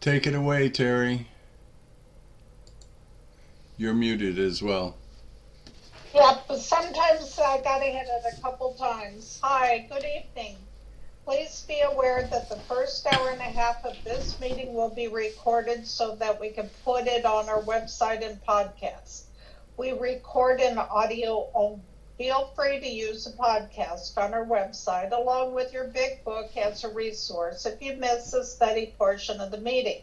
Take it away, Terry. You're muted as well. Yep, but sometimes I gotta hit it a couple times. Hi, good evening. Please be aware that the first hour and a half of this meeting will be recorded so that we can put it on our website and podcast. We record in audio only. Feel free to use the podcast on our website along with your big book as a resource if you miss the study portion of the meeting.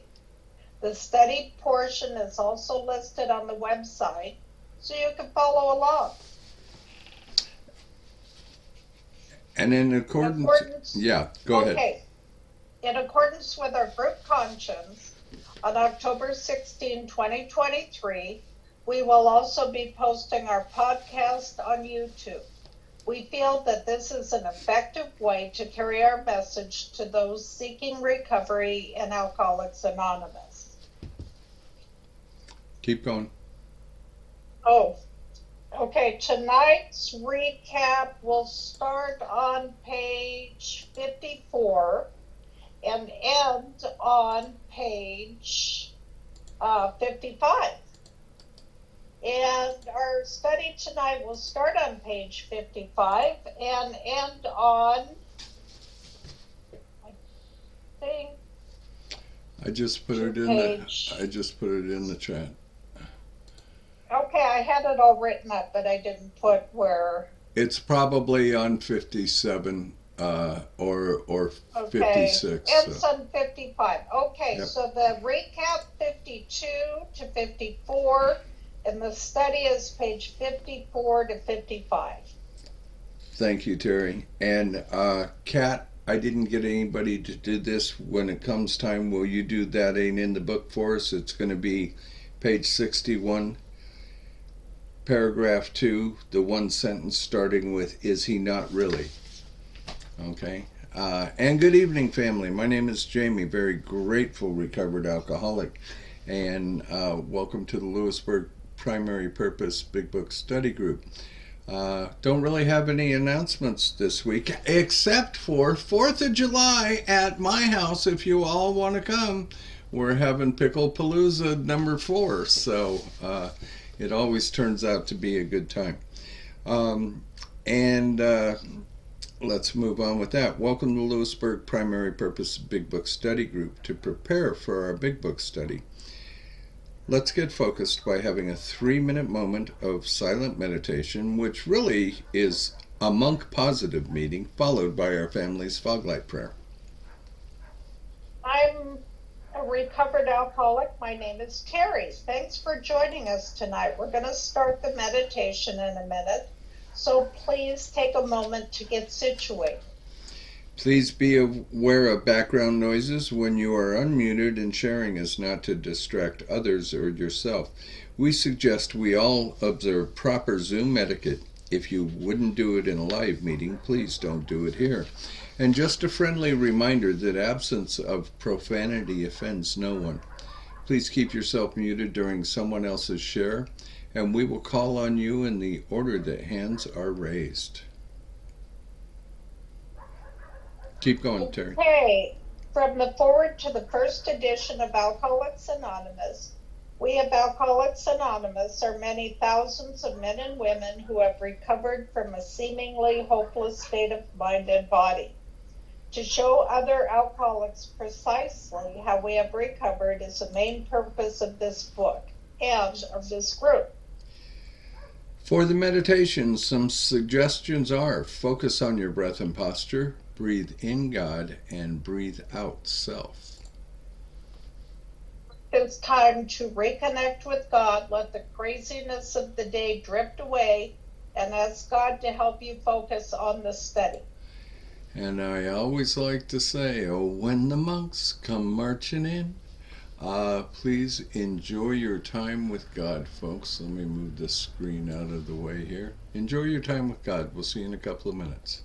The study portion is also listed on the website, so you can follow along. And in accordance yeah, go ahead. Okay. In accordance with our group conscience, on October 16, 2023, we will also be posting our podcast on YouTube. We feel that this is an effective way to carry our message to those seeking recovery in Alcoholics Anonymous. Keep going. Oh, okay. Tonight's recap will start on page 54 and end on page 55. And our study tonight will start on page 55 and end on, I think, I just put it in the chat. Okay, I had it all written up, but I didn't put where. It's probably on 57 or Okay. 56. It's on 55. Okay, Yep. So the recap 52 to 54, and the study is page 54 to 55. Thank you, Terry. And Kat, I didn't get anybody to do this. When it comes time, will you do that in the book for us? It's going to be page 61, paragraph 2, the one sentence starting with, "Is he not really?" Okay. And good evening, family. My name is Jamie, very grateful recovered alcoholic. And welcome to the Lewisburg Primary Purpose Big Book Study Group. Don't really have any announcements this week, except for 4th of July at my house. If you all want to come, we're having Pickle Palooza number 4. So it always turns out to be a good time. Let's move on with that. Welcome to Lewisburg Primary Purpose Big Book Study Group to prepare for our Big Book study. Let's get focused by having a 3-minute moment of silent meditation, which really is a monk positive meeting, followed by our family's fog light prayer. I'm a recovered alcoholic. My name is Terry. Thanks for joining us tonight. We're going to start the meditation in a minute, so please take a moment to get situated. Please be aware of background noises when you are unmuted, and sharing is not to distract others or yourself. We suggest we all observe proper Zoom etiquette. If you wouldn't do it in a live meeting, please don't do it here. And just a friendly reminder that absence of profanity offends no one. Please keep yourself muted during someone else's share, and we will call on you in the order that hands are raised. Keep going, Terry. Okay, from the forward to the first edition of Alcoholics Anonymous, we of Alcoholics Anonymous are many thousands of men and women who have recovered from a seemingly hopeless state of mind and body. To show other alcoholics precisely how we have recovered is the main purpose of this book and of this group. For the meditation, some suggestions are: focus on your breath and posture, breathe in God, and breathe out self. It's time to reconnect with God, let the craziness of the day drift away, and ask God to help you focus on the study. And I always like to say, oh, when the monks come marching in, please enjoy your time with God, folks. Let me move this screen out of the way here. Enjoy your time with God. We'll see you in a couple of minutes.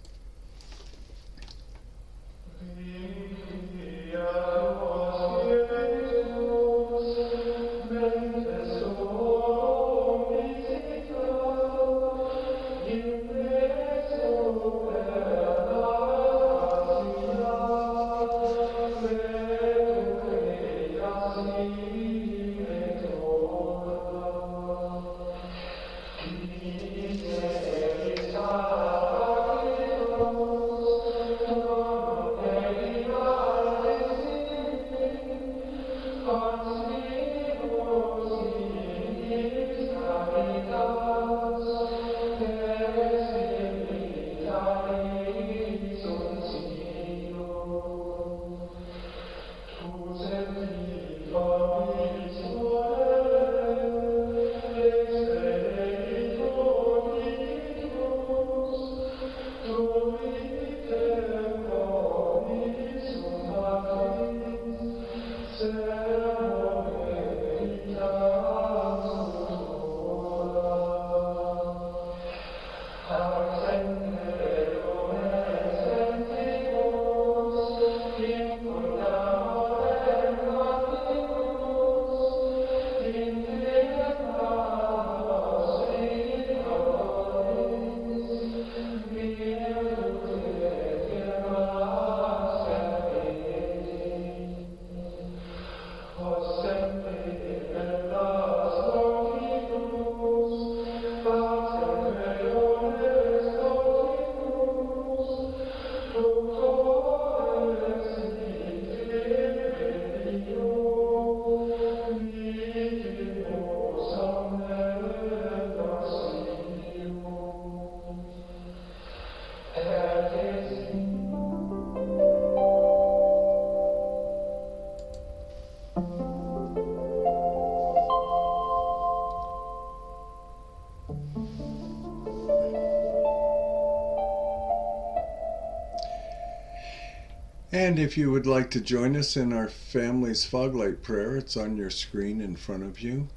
And if you would like to join us in our family's foglight prayer, it's on your screen in front of you.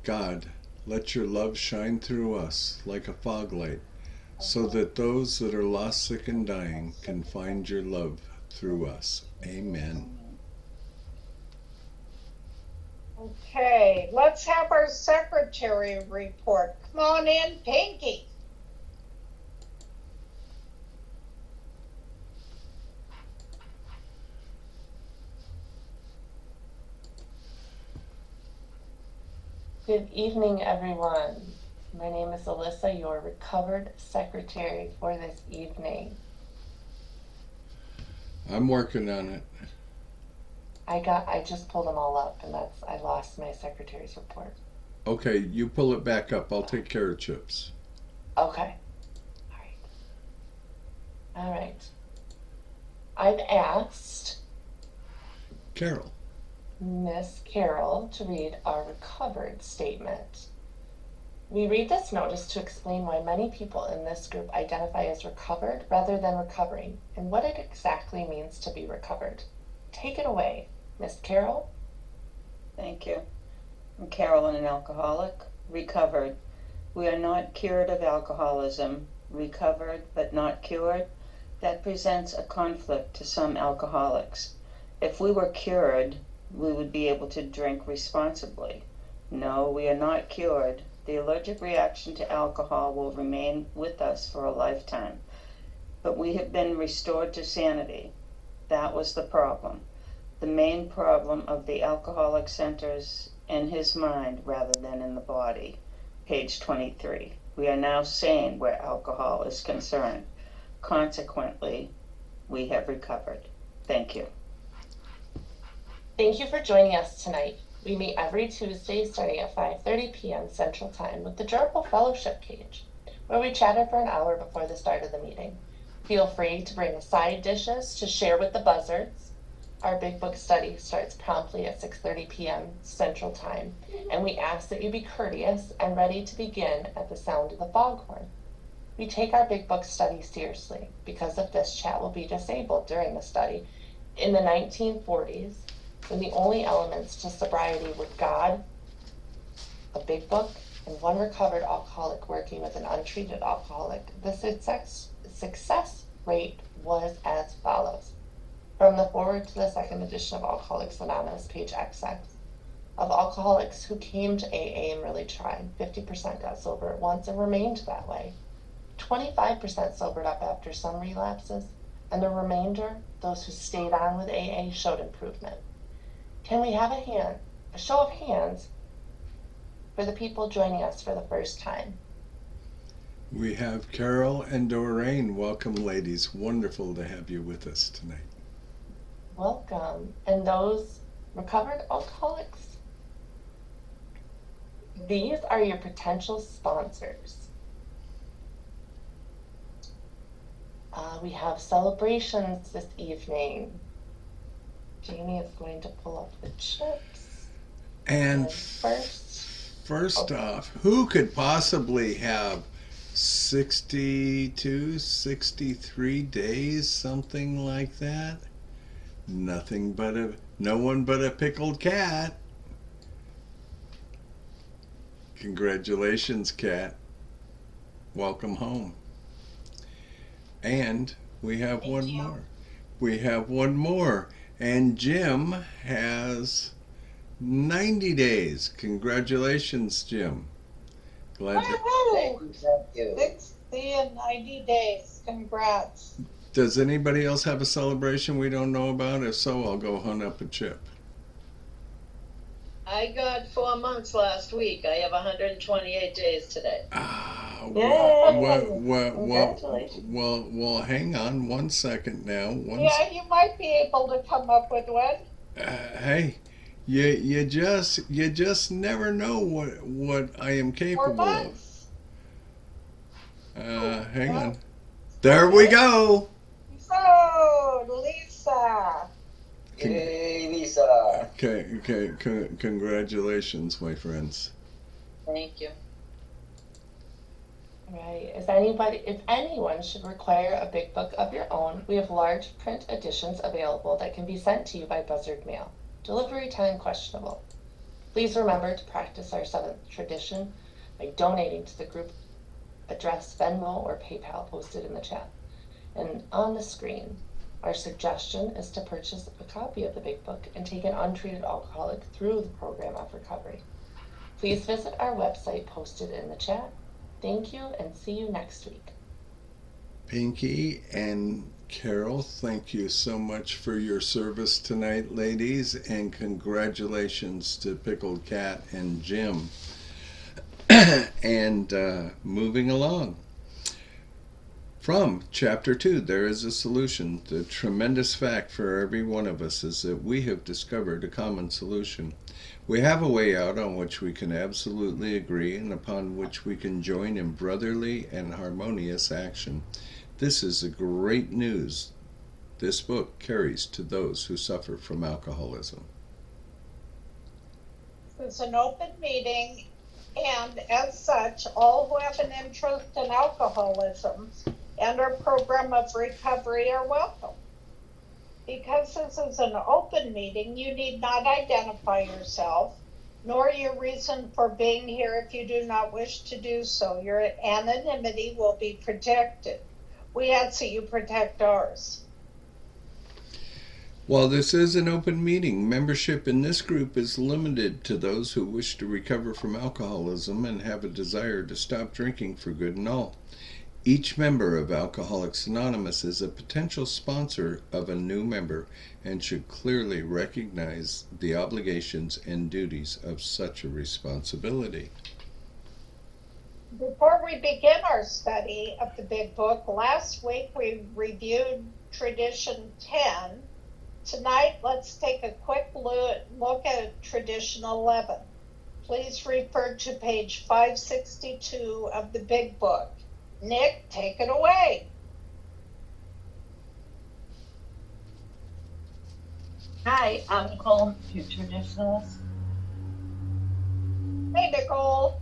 God, let your love shine through us like a foglight, so that those that are lost, sick, and dying can find your love through us. Amen. Okay, let's have our secretary report. Come on in, Pinky. Good evening, everyone. My name is Alyssa, your recovered secretary for this evening. I'm working on it. I just pulled them all up, and I lost my secretary's report. Okay, you pull it back up. I'll take care of Chips. Okay. All right. I've asked Carol. Miss Carol to read our recovered statement. We read this notice to explain why many people in this group identify as recovered rather than recovering, and what it exactly means to be recovered. Take it away, Miss Carol. Thank you. I'm Carolyn, an alcoholic, recovered. We are not cured of alcoholism, recovered but not cured. That presents a conflict to some alcoholics. If we were cured, we would be able to drink responsibly. No, we are not cured. The allergic reaction to alcohol will remain with us for a lifetime. But we have been restored to sanity. That was the problem. The main problem of the alcoholic centers in his mind rather than in the body. Page 23. We are now sane where alcohol is concerned. Consequently, we have recovered. Thank you. Thank you for joining us tonight. We meet every Tuesday starting at 5:30 p.m. Central Time with the Durable Fellowship Cage, where we chatted for an hour before the start of the meeting. Feel free to bring side dishes to share with the buzzards. Our Big Book study starts promptly at 6:30 p.m. Central Time, and we ask that you be courteous and ready to begin at the sound of the foghorn. We take our Big Book study seriously. Because of this, chat will be disabled during the study. In the 1940s, when the only elements to sobriety were God, a Big Book, and one recovered alcoholic working with an untreated alcoholic, the success rate was as follows. From the foreword to the second edition of Alcoholics Anonymous, page XX, of alcoholics who came to AA and really tried, 50% got sober at once and remained that way. 25% sobered up after some relapses, and the remainder, those who stayed on with AA, showed improvement. Can we have a show of hands for the people joining us for the first time? We have Carol and Doreen. Welcome, ladies. Wonderful to have you with us tonight. Welcome. And those recovered alcoholics, these are your potential sponsors. We have celebrations this evening. Jamie is going to pull up the chips. And first off, who could possibly have 62, 63 days, something like that? No one but a pickled cat. Congratulations, cat. Welcome home. And we have one more. We have one more. And Jim has 90 days. Congratulations, Jim. Glad Thank you. 60 and 90 days. Congrats. Does anybody else have a celebration we don't know about? If so, I'll go hunt up a chip. I got 4 months last week. I have 128 days today. Well, hang on one second now. Yeah, you might be able to come up with one. Hey, you just never know what I am 4 capable of. months. Hang on. There we go. So, Lisa. Yay, Lisa. Okay. Congratulations, my friends. Thank you. Right. If anyone should require a big book of your own, we have large print editions available that can be sent to you by buzzard mail. Delivery time questionable. Please remember to practice our seventh tradition by donating to the group address, Venmo, or PayPal posted in the chat. And on the screen, our suggestion is to purchase a copy of the big book and take an untreated alcoholic through the program of recovery. Please visit our website posted in the chat. Thank you and see you next week. Pinky and Carol, thank you so much for your service tonight, ladies, and congratulations to Pickled Cat and Jim. And moving along. From Chapter 2, There is a Solution. The tremendous fact for every one of us is that we have discovered a common solution. We have a way out on which we can absolutely agree and upon which we can join in brotherly and harmonious action. This is the great news this book carries to those who suffer from alcoholism. It's an open meeting, and as such, all who have an interest in alcoholism and our program of recovery are welcome. Because this is an open meeting, you need not identify yourself, nor your reason for being here if you do not wish to do so. Your anonymity will be protected. We ask that you protect ours. While this is an open meeting, membership in this group is limited to those who wish to recover from alcoholism and have a desire to stop drinking for good and all. Each member of Alcoholics Anonymous is a potential sponsor of a new member and should clearly recognize the obligations and duties of such a responsibility. Before we begin our study of the Big Book, last week we reviewed Tradition 10. Tonight, let's take a quick look at Tradition 11. Please refer to page 562 of the Big Book. Nick, take it away. Hi, I'm Nicole, your traditionalist. Hey, Nicole.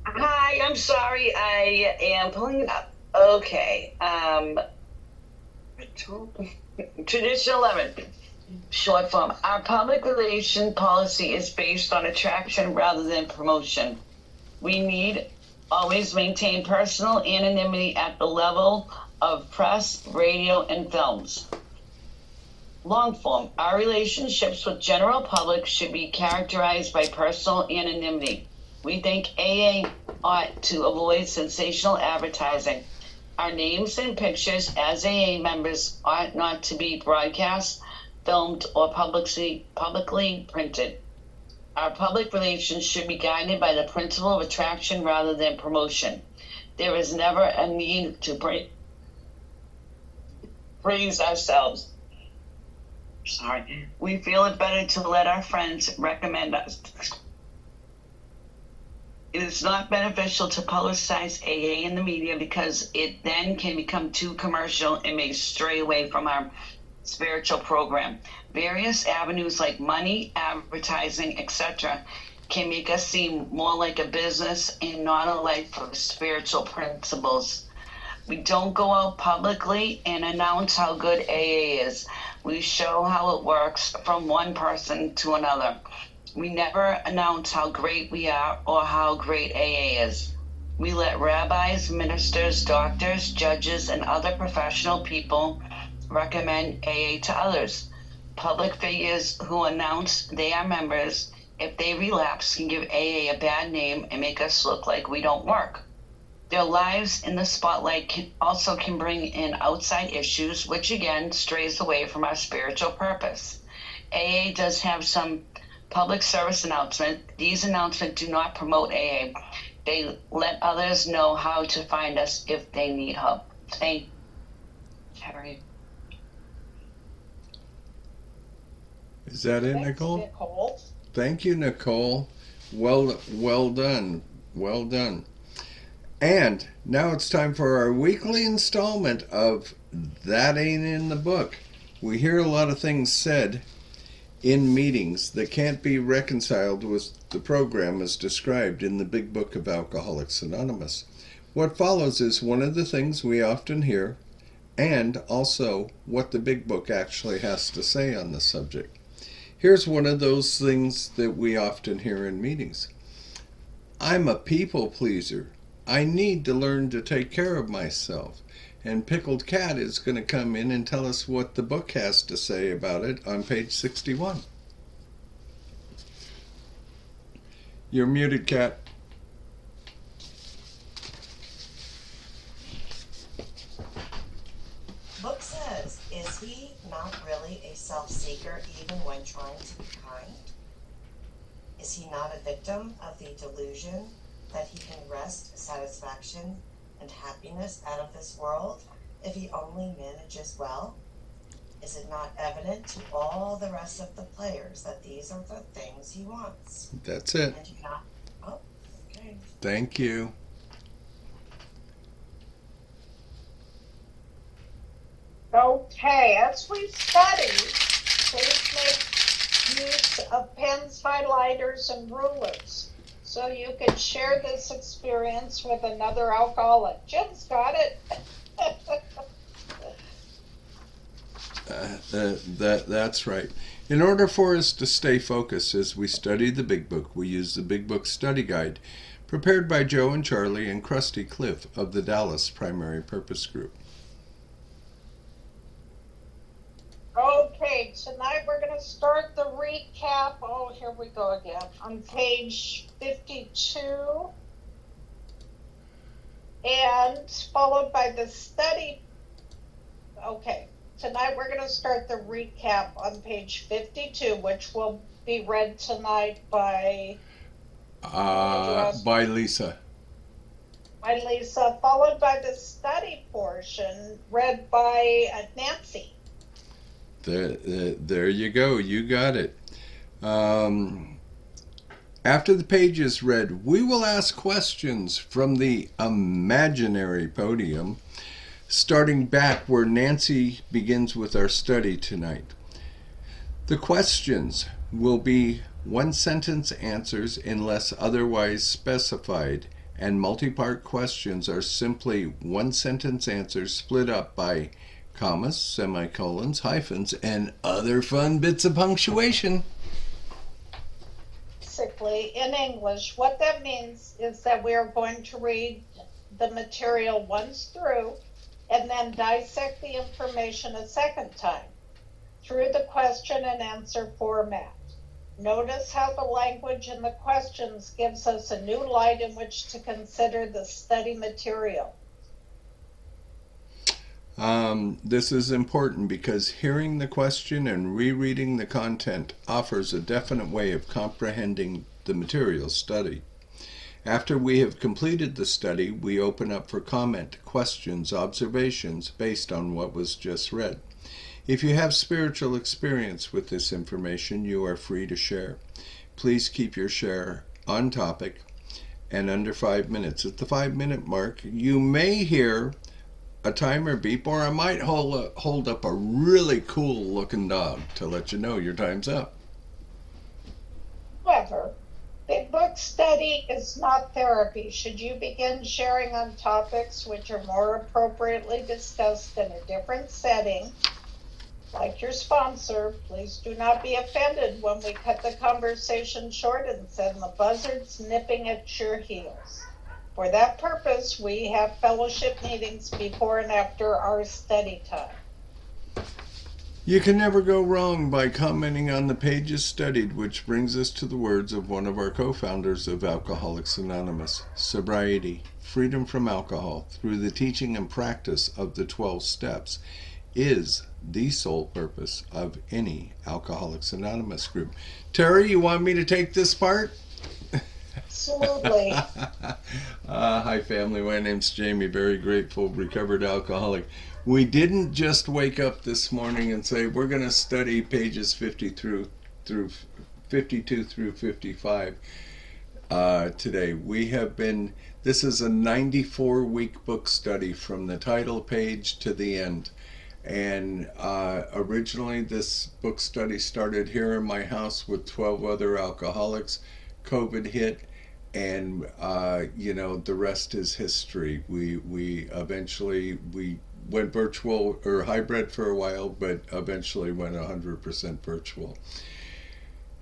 Hi, I'm sorry, I am pulling it up. Okay, Tradition 11, short form. Our public relation policy is based on attraction rather than promotion. We need always maintain personal anonymity at the level of press, radio, and films. Long form, our relationships with general public should be characterized by personal anonymity. We think AA ought to avoid sensational advertising. Our names and pictures as AA members ought not to be broadcast filmed, or publicly printed. Our public relations should be guided by the principle of attraction rather than promotion. There is never a need to praise ourselves. We feel it better to let our friends recommend us. It is not beneficial to publicize AA in the media because it then can become too commercial and may stray away from our spiritual program. Various avenues like money, advertising, etc. can make us seem more like a business and not a life of spiritual principles. We don't go out publicly and announce how good AA is. We show how it works from one person to another. We never announce how great we are or how great AA is. We let rabbis, ministers, doctors, judges, and other professional people recommend AA to others. Public figures who announce they are members, if they relapse, can give AA a bad name and make us look like we don't work. Their lives in the spotlight can bring in outside issues, which again strays away from our spiritual purpose. AA does have some public service announcements. These announcements do not promote AA. They let others know how to find us if they need help. Thank you, Carrie. Is that it, Thanks, Nicole? Nicole. Thank you, Nicole. Well done. Well done. And now it's time for our weekly installment of That Ain't in the Book. We hear a lot of things said in meetings that can't be reconciled with the program as described in the Big Book of Alcoholics Anonymous. What follows is one of the things we often hear, and also what the Big Book actually has to say on the subject. Here's one of those things that we often hear in meetings. I'm a people pleaser. I need to learn to take care of myself. And Pickled Cat is going to come in and tell us what the book has to say about it on page 61. You're muted, Cat. Book says, is he not really a self-seeker even when trying to be kind? Is he not a victim of the delusion that he can wrest satisfaction and happiness out of this world if he only manages well? Is it not evident to all the rest of the players that these are the things he wants? That's it. And you not, oh, okay. Thank you. Okay, as we study, please make use of pens, highlighters, and rulers so you can share this experience with another alcoholic. Jim's got it. That's right. In order for us to stay focused as we study the Big Book, we use the Big Book Study Guide, prepared by Joe and Charlie and Krusty Cliff of the Dallas Primary Purpose Group. Okay, tonight we're going to start the recap. Oh, here we go again. On page 52. And followed by the study. Okay, tonight we're going to start the recap on page 52, which will be read tonight by Lisa. By Lisa, followed by the study portion read by Nancy. There you go. You got it. After the page is read, we will ask questions from the imaginary podium, starting back where Nancy begins with our study tonight. The questions will be one-sentence answers unless otherwise specified, and multi-part questions are simply one-sentence answers split up by commas, semicolons, hyphens, and other fun bits of punctuation. Basically, in English, what that means is that we are going to read the material once through and then dissect the information a second time through the question and answer format. Notice how the language in the questions gives us a new light in which to consider the study material. This is important because hearing the question and rereading the content offers a definite way of comprehending the material studied. After we have completed the study, we open up for comment, questions, observations based on what was just read. If you have spiritual experience with this information, you are free to share. Please keep your share on topic and under 5 minutes. At the 5-minute mark, you may hear a timer beep, or I might hold up a really cool looking dog to let you know your time's up. However, Big Book study is not therapy. Should you begin sharing on topics which are more appropriately discussed in a different setting, like your sponsor, please do not be offended when we cut the conversation short and send the buzzards nipping at your heels. For that purpose, we have fellowship meetings before and after our study time. You can never go wrong by commenting on the pages studied, which brings us to the words of one of our co-founders of Alcoholics Anonymous. Sobriety, freedom from alcohol, through the teaching and practice of the 12 steps, is the sole purpose of any Alcoholics Anonymous group. Terry, you want me to take this part? Absolutely. Hi family, my name's Jamie, very grateful, recovered alcoholic. We didn't just wake up this morning and say we're going to study pages 52 through 55 today. This is a 94-week book study from the title page to the end. And originally this book study started here in my house with 12 other alcoholics. COVID hit, and the rest is history. We eventually went virtual or hybrid for a while, but eventually went 100% virtual.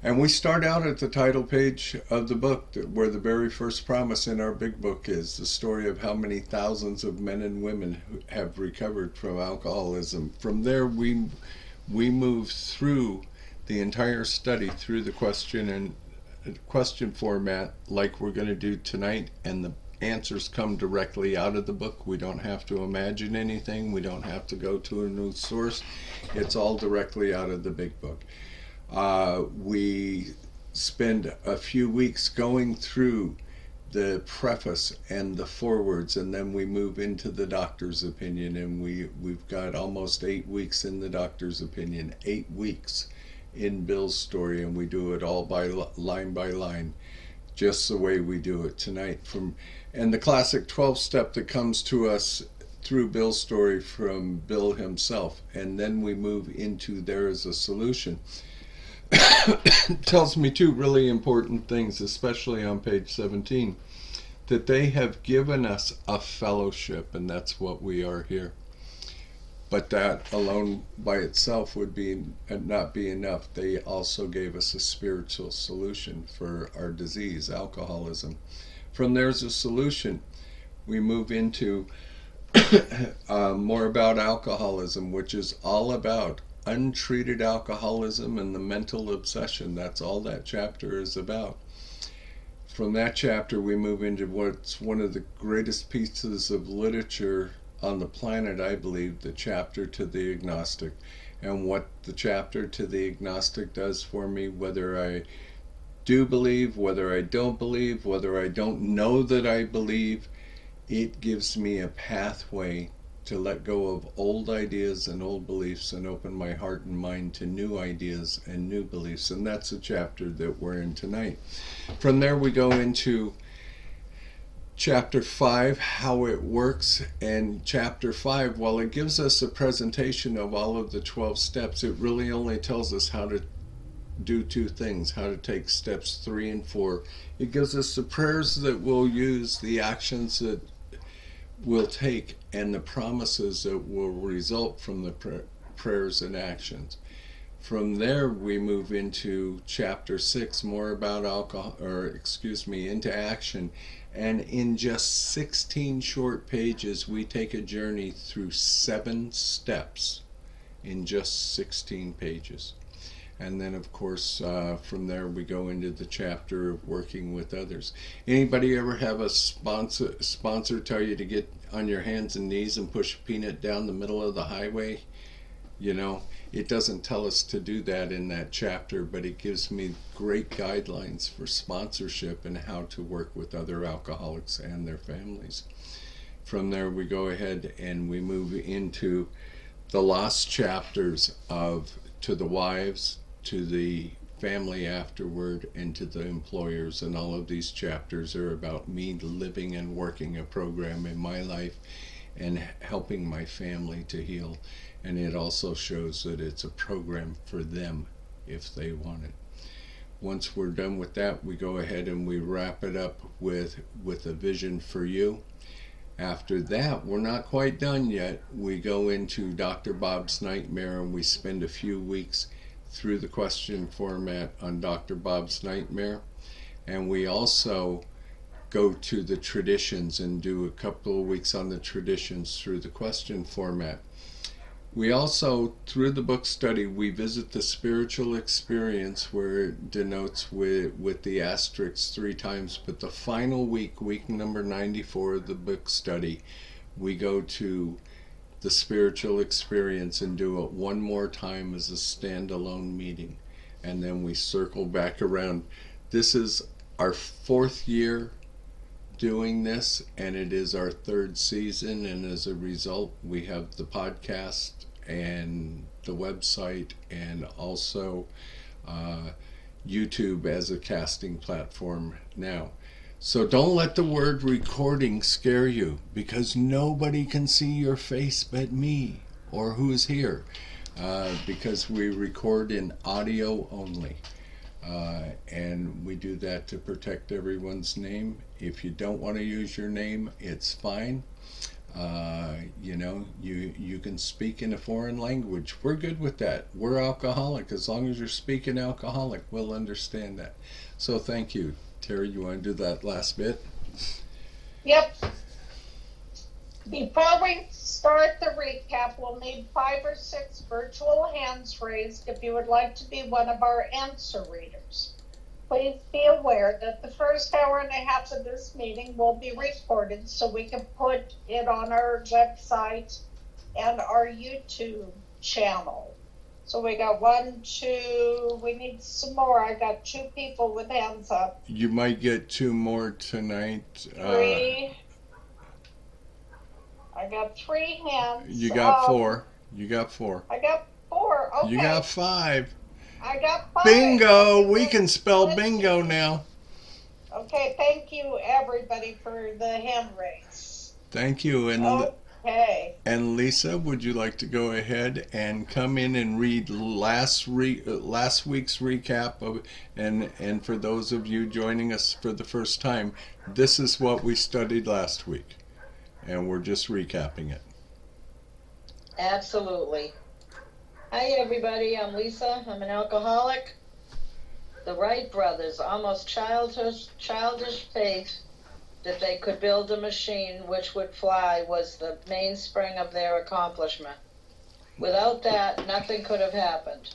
And we start out at the title page of the book, where the very first promise in our big book is the story of how many thousands of men and women who have recovered from alcoholism. From there, we move through the entire study through the question format, like we're going to do tonight, and the answers come directly out of the book. We don't have to imagine anything. We don't have to go to a new source. It's all directly out of the big book. We spend a few weeks going through the preface and the forewords, and then we move into the doctor's opinion, and we've got almost 8 weeks in the doctor's opinion, 8 weeks in Bill's story, and we do it all by line, just the way we do it tonight. And the classic 12-step that comes to us through Bill's story from Bill himself, and then we move into there is a solution. Tells me two really important things, especially on page 17, that they have given us a fellowship, and that's what we are here. But that alone by itself would not be enough. They also gave us a spiritual solution for our disease, alcoholism. From there's a solution, we move into more about alcoholism, which is all about untreated alcoholism and the mental obsession. That's all that chapter is about. From that chapter, we move into what's one of the greatest pieces of literature on the planet, I believe, the chapter to the agnostic. And what the chapter to the agnostic does for me, whether I do believe, whether I don't believe, whether I don't know that I believe, it gives me a pathway to let go of old ideas and old beliefs and open my heart and mind to new ideas and new beliefs. And that's the chapter that we're in tonight. From there we go into Chapter 5, how it works. And Chapter 5, while it gives us a presentation of all of the 12 steps, it really only tells us how to do two things, how to take steps 3 and 4. It gives us the prayers that we'll use, the actions that we'll take, and the promises that will result from the prayers and actions. From there we move into Chapter 6, more about into action. And in just 16 short pages, we take a journey through 7 steps in just 16 pages. And then, of course, from there we go into the chapter of working with others. Anybody ever have a sponsor tell you to get on your hands and knees and push a peanut down the middle of the highway? You know, it doesn't tell us to do that in that chapter, but it gives me great guidelines for sponsorship and how to work with other alcoholics and their families. From there we go ahead and we move into the last chapters of to the wives, to the family afterward, and to the employers. And all of these chapters are about me living and working a program in my life and helping my family to heal. And it also shows that it's a program for them if they want it. Once we're done with that, we go ahead and we wrap it up with a vision for you. After that, we're not quite done yet. We go into Dr. Bob's Nightmare, and we spend a few weeks through the question format on Dr. Bob's Nightmare. And we also go to the traditions and do a couple of weeks on the traditions through the question format. We also, through the book study, we visit the spiritual experience, where it denotes with the asterisks 3 times. But the final week, week number 94 of the book study, we go to the spiritual experience and do it one more time as a standalone meeting. And then we circle back around. This is our 4th year doing this, and it is our 3rd season, and as a result we have the podcast and the website and also YouTube as a casting platform now. So don't let the word recording scare you, because nobody can see your face but me or who's here, because we record in audio only. And we do that to protect everyone's name. If you don't want to use your name, it's fine. You know, you can speak in a foreign language. We're good with that. We're alcoholic. As long as you're speaking alcoholic, we'll understand that. So thank you. Terry, you want to do that last bit? Yep. Before we start the recap, we'll need 5 or 6 virtual hands raised if you would like to be one of our answer readers. Please be aware that the first hour and a half of this meeting will be recorded, so we can put it on our website and our YouTube channel. So we got 1, 2, we need some more. I got 2 people with hands up. You might get 2 more tonight. 3. I got 3 hands. You got 4. You got 4. I got 4. Okay. You got 5. I got 5. Bingo! We can spell bingo now. Okay, thank you everybody for the hand raise. Thank you. Okay. And Lisa, would you like to go ahead and come in and read last week's recap of, and for those of you joining us for the first time, this is what we studied last week, and we're just recapping it. Absolutely. Hi everybody, I'm Lisa. I'm an alcoholic. The Wright brothers, almost childish faith that they could build a machine which would fly was the mainspring of their accomplishment. Without that, nothing could have happened.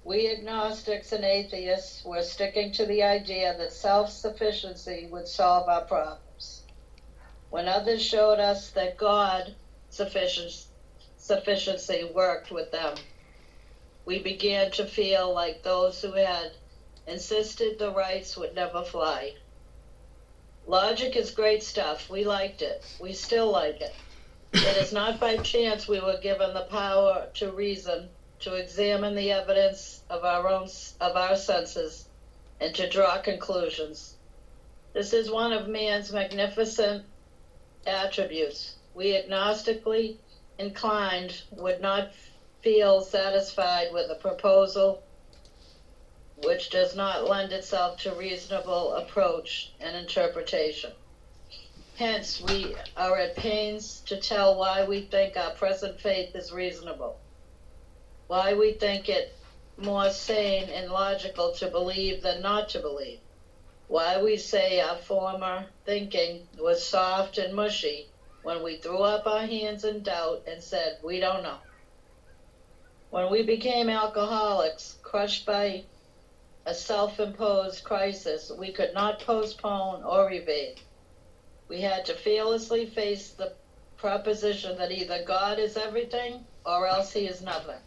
We agnostics and atheists were sticking to the idea that self-sufficiency would solve our problems. When others showed us that God sufficiency worked with them, we began to feel like those who had insisted the Wrights would never fly. Logic is great stuff. We liked it. We still like it. It is not by chance we were given the power to reason, to examine the evidence of our senses, and to draw conclusions. This is one of man's magnificent attributes. We agnostically inclined would not feel satisfied with a proposal which does not lend itself to reasonable approach and interpretation. Hence, we are at pains to tell why we think our present faith is reasonable, why we think it more sane and logical to believe than not to believe, why we say our former thinking was soft and mushy when we threw up our hands in doubt and said, we don't know. When we became alcoholics, crushed by a self-imposed crisis, we could not postpone or evade. We had to fearlessly face the proposition that either God is everything or else he is nothing.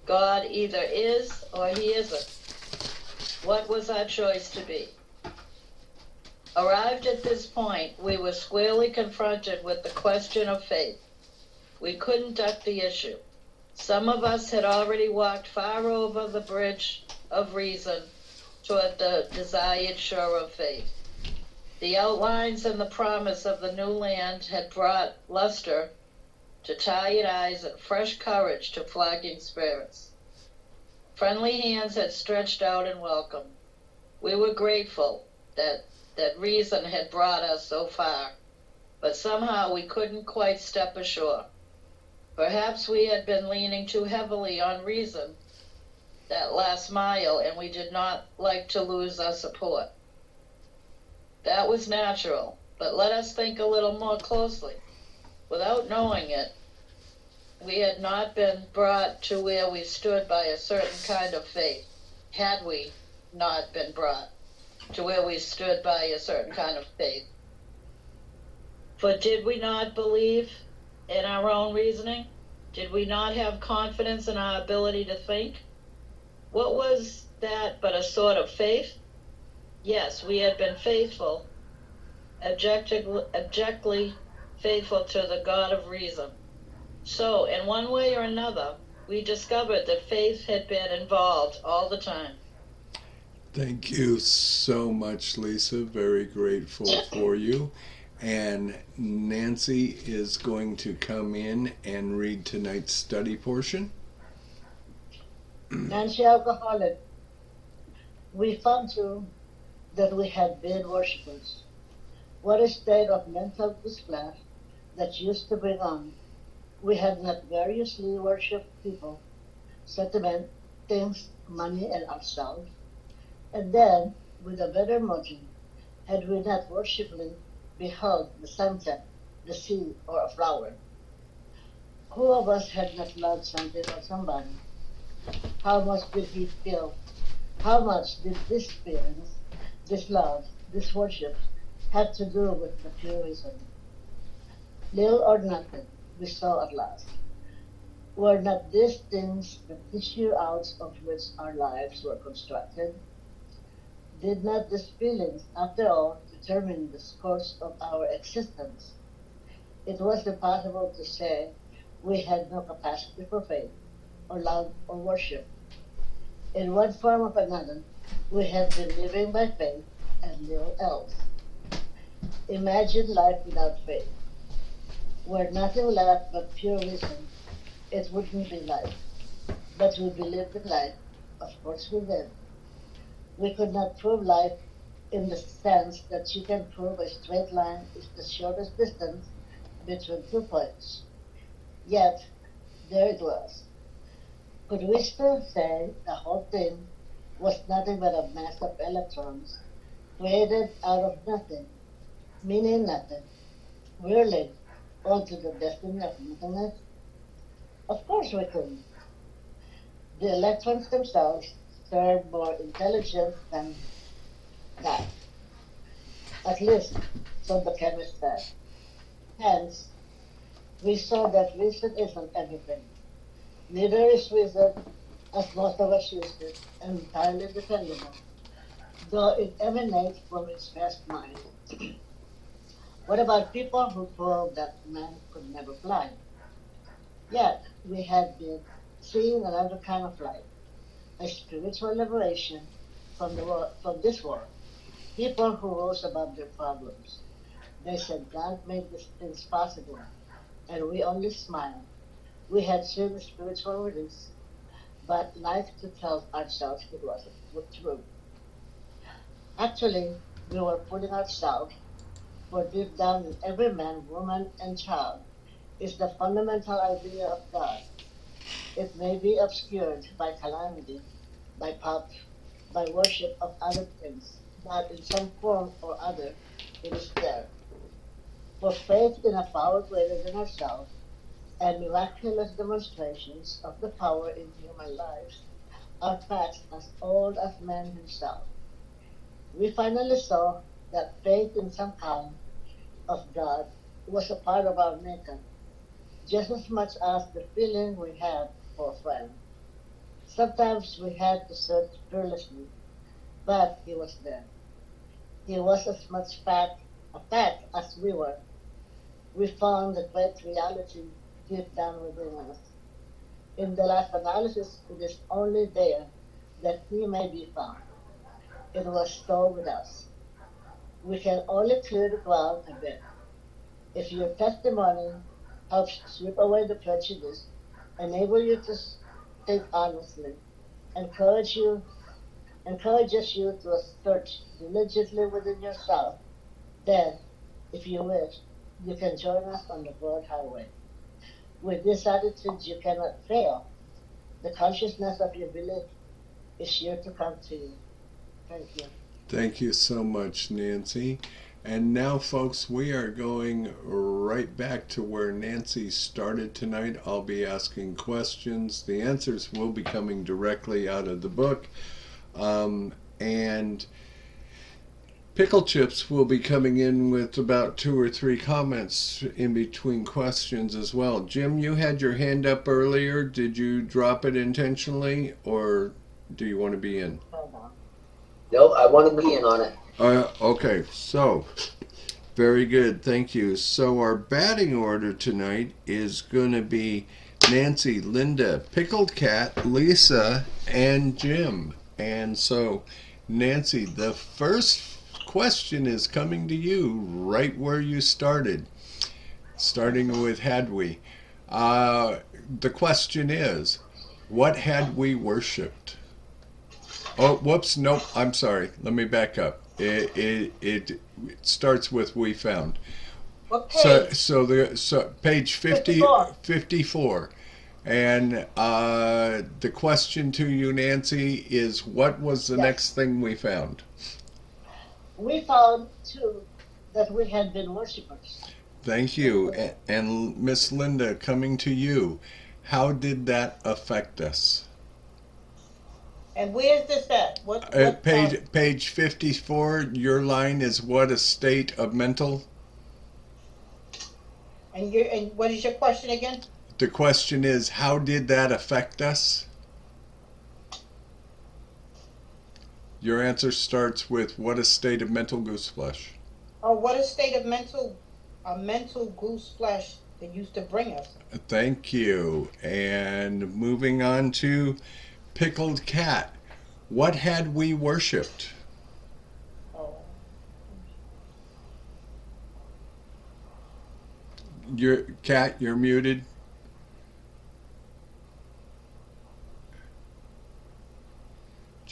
God either is or he isn't. What was our choice to be? Arrived at this point, we were squarely confronted with the question of faith. We couldn't duck the issue. Some of us had already walked far over the bridge of reason toward the desired shore of faith. The outlines and the promise of the new land had brought luster to tired eyes and fresh courage to flagging spirits. Friendly hands had stretched out in welcome. We were grateful that reason had brought us so far, but somehow we couldn't quite step ashore. Perhaps we had been leaning too heavily on reason that last mile, and we did not like to lose our support. That was natural, but let us think a little more closely. Without knowing it, we had not been brought to where we stood by a certain kind of faith, had we not been brought to where we stood by a certain kind of faith. For did we not believe in our own reasoning? Did we not have confidence in our ability to think? What was that but a sort of faith? Yes, we had been faithful, abjectly faithful to the God of reason. So, in one way or another, we discovered that faith had been involved all the time. Thank you so much, Lisa. Very grateful for you. And Nancy is going to come in and read tonight's study portion. Nancy Alcoholic, we found too that we had been worshippers. What a state of mental display that used to bring on. We had not variously worshipped people, sentiment, things, money, and ourselves. And then, with a better motive, had we not worshipfully beheld the sunset, the sea, or a flower? Who of us had not loved something or somebody? How much did he feel? How much did this experience, this love, this worship have to do with the pure reason? Little or nothing, we saw at last. Were not these things the tissue out of which our lives were constructed? Did not these feelings, after all, determine the course of our existence? It was impossible to say we had no capacity for faith, or love, or worship. In one form or another, we had been living by faith and little else. Imagine life without faith. Were nothing left but pure reason, it wouldn't be life. But we believed in life, of course we did. We could not prove life in the sense that you can prove a straight line is the shortest distance between 2 points. Yet, there it was. Could we still say the whole thing was nothing but a mass of electrons created out of nothing, meaning nothing, whirling onto the destiny of nothingness? Of course we couldn't. The electrons themselves serve more intelligence than that. At least, so the chemist said. Hence, we saw that reason isn't everything. Neither is reason, as most of us use it, entirely dependable, though it emanates from its best mind. What about people who proved that man could never fly? Yet, we had been seeing another kind of life, a spiritual liberation from this world. People who rose above their problems. They said God made these things possible, and we only smiled. We had seen the spiritual release, but life to tell ourselves it wasn't true. Actually, we were fooling ourselves, for deep down in every man, woman, and child is the fundamental idea of God. It may be obscured by calamity, by pop, by worship of other things, but in some form or other, it is there. For faith in a power greater than ourselves, and miraculous demonstrations of the power in human lives are facts as old as man himself. We finally saw that faith in some kind of God was a part of our makeup, just as much as the feeling we had for a friend. Sometimes we had to search fearlessly, but he was there. He was as much a fact as we were. We found the great reality deep down within us. In the life analysis, it is only there that he may be found. It was stored with us. We can only clear the ground a bit. If your testimony helps sweep away the prejudice, enable you to think honestly, encourage you, encourages you to search diligently within yourself, then, if you wish, you can join us on the broad highway. With this attitude, you cannot fail. The consciousness of your belief is sure to come to you. Thank you. Thank you so much, Nancy. And now, folks, we are going right back to where Nancy started tonight. I'll be asking questions. The answers will be coming directly out of the book. And Pickle Chips will be coming in with about 2 or 3 comments in between questions as well. Jim, you had your hand up earlier. Did you drop it intentionally, or do you want to be in? No, I want to be in on it. Okay, so very good, thank you. So our batting order tonight is going to be Nancy, Linda, Pickled Cat, Lisa, and Jim. And so, Nancy, the first question is coming to you right where you started, starting with had we. The question is, what had we worshipped? Oh, whoops, nope, I'm sorry. Let me back up. It starts with we found. What page? So page 54. And the question to you, Nancy, is what was the next thing we found? We found, too, that we had been worshippers. Thank you. And Miss Linda, coming to you, how did that affect us? And where is this at? What page 54, your line is what a state of mental? And what is your question again? The question is, how did that affect us? Your answer starts with what a state of mental goose flesh. Oh, what a state of mental goose flesh that used to bring us. Thank you. And moving on to Pickled Cat. What had we worshipped? Oh. Your Cat, you're muted.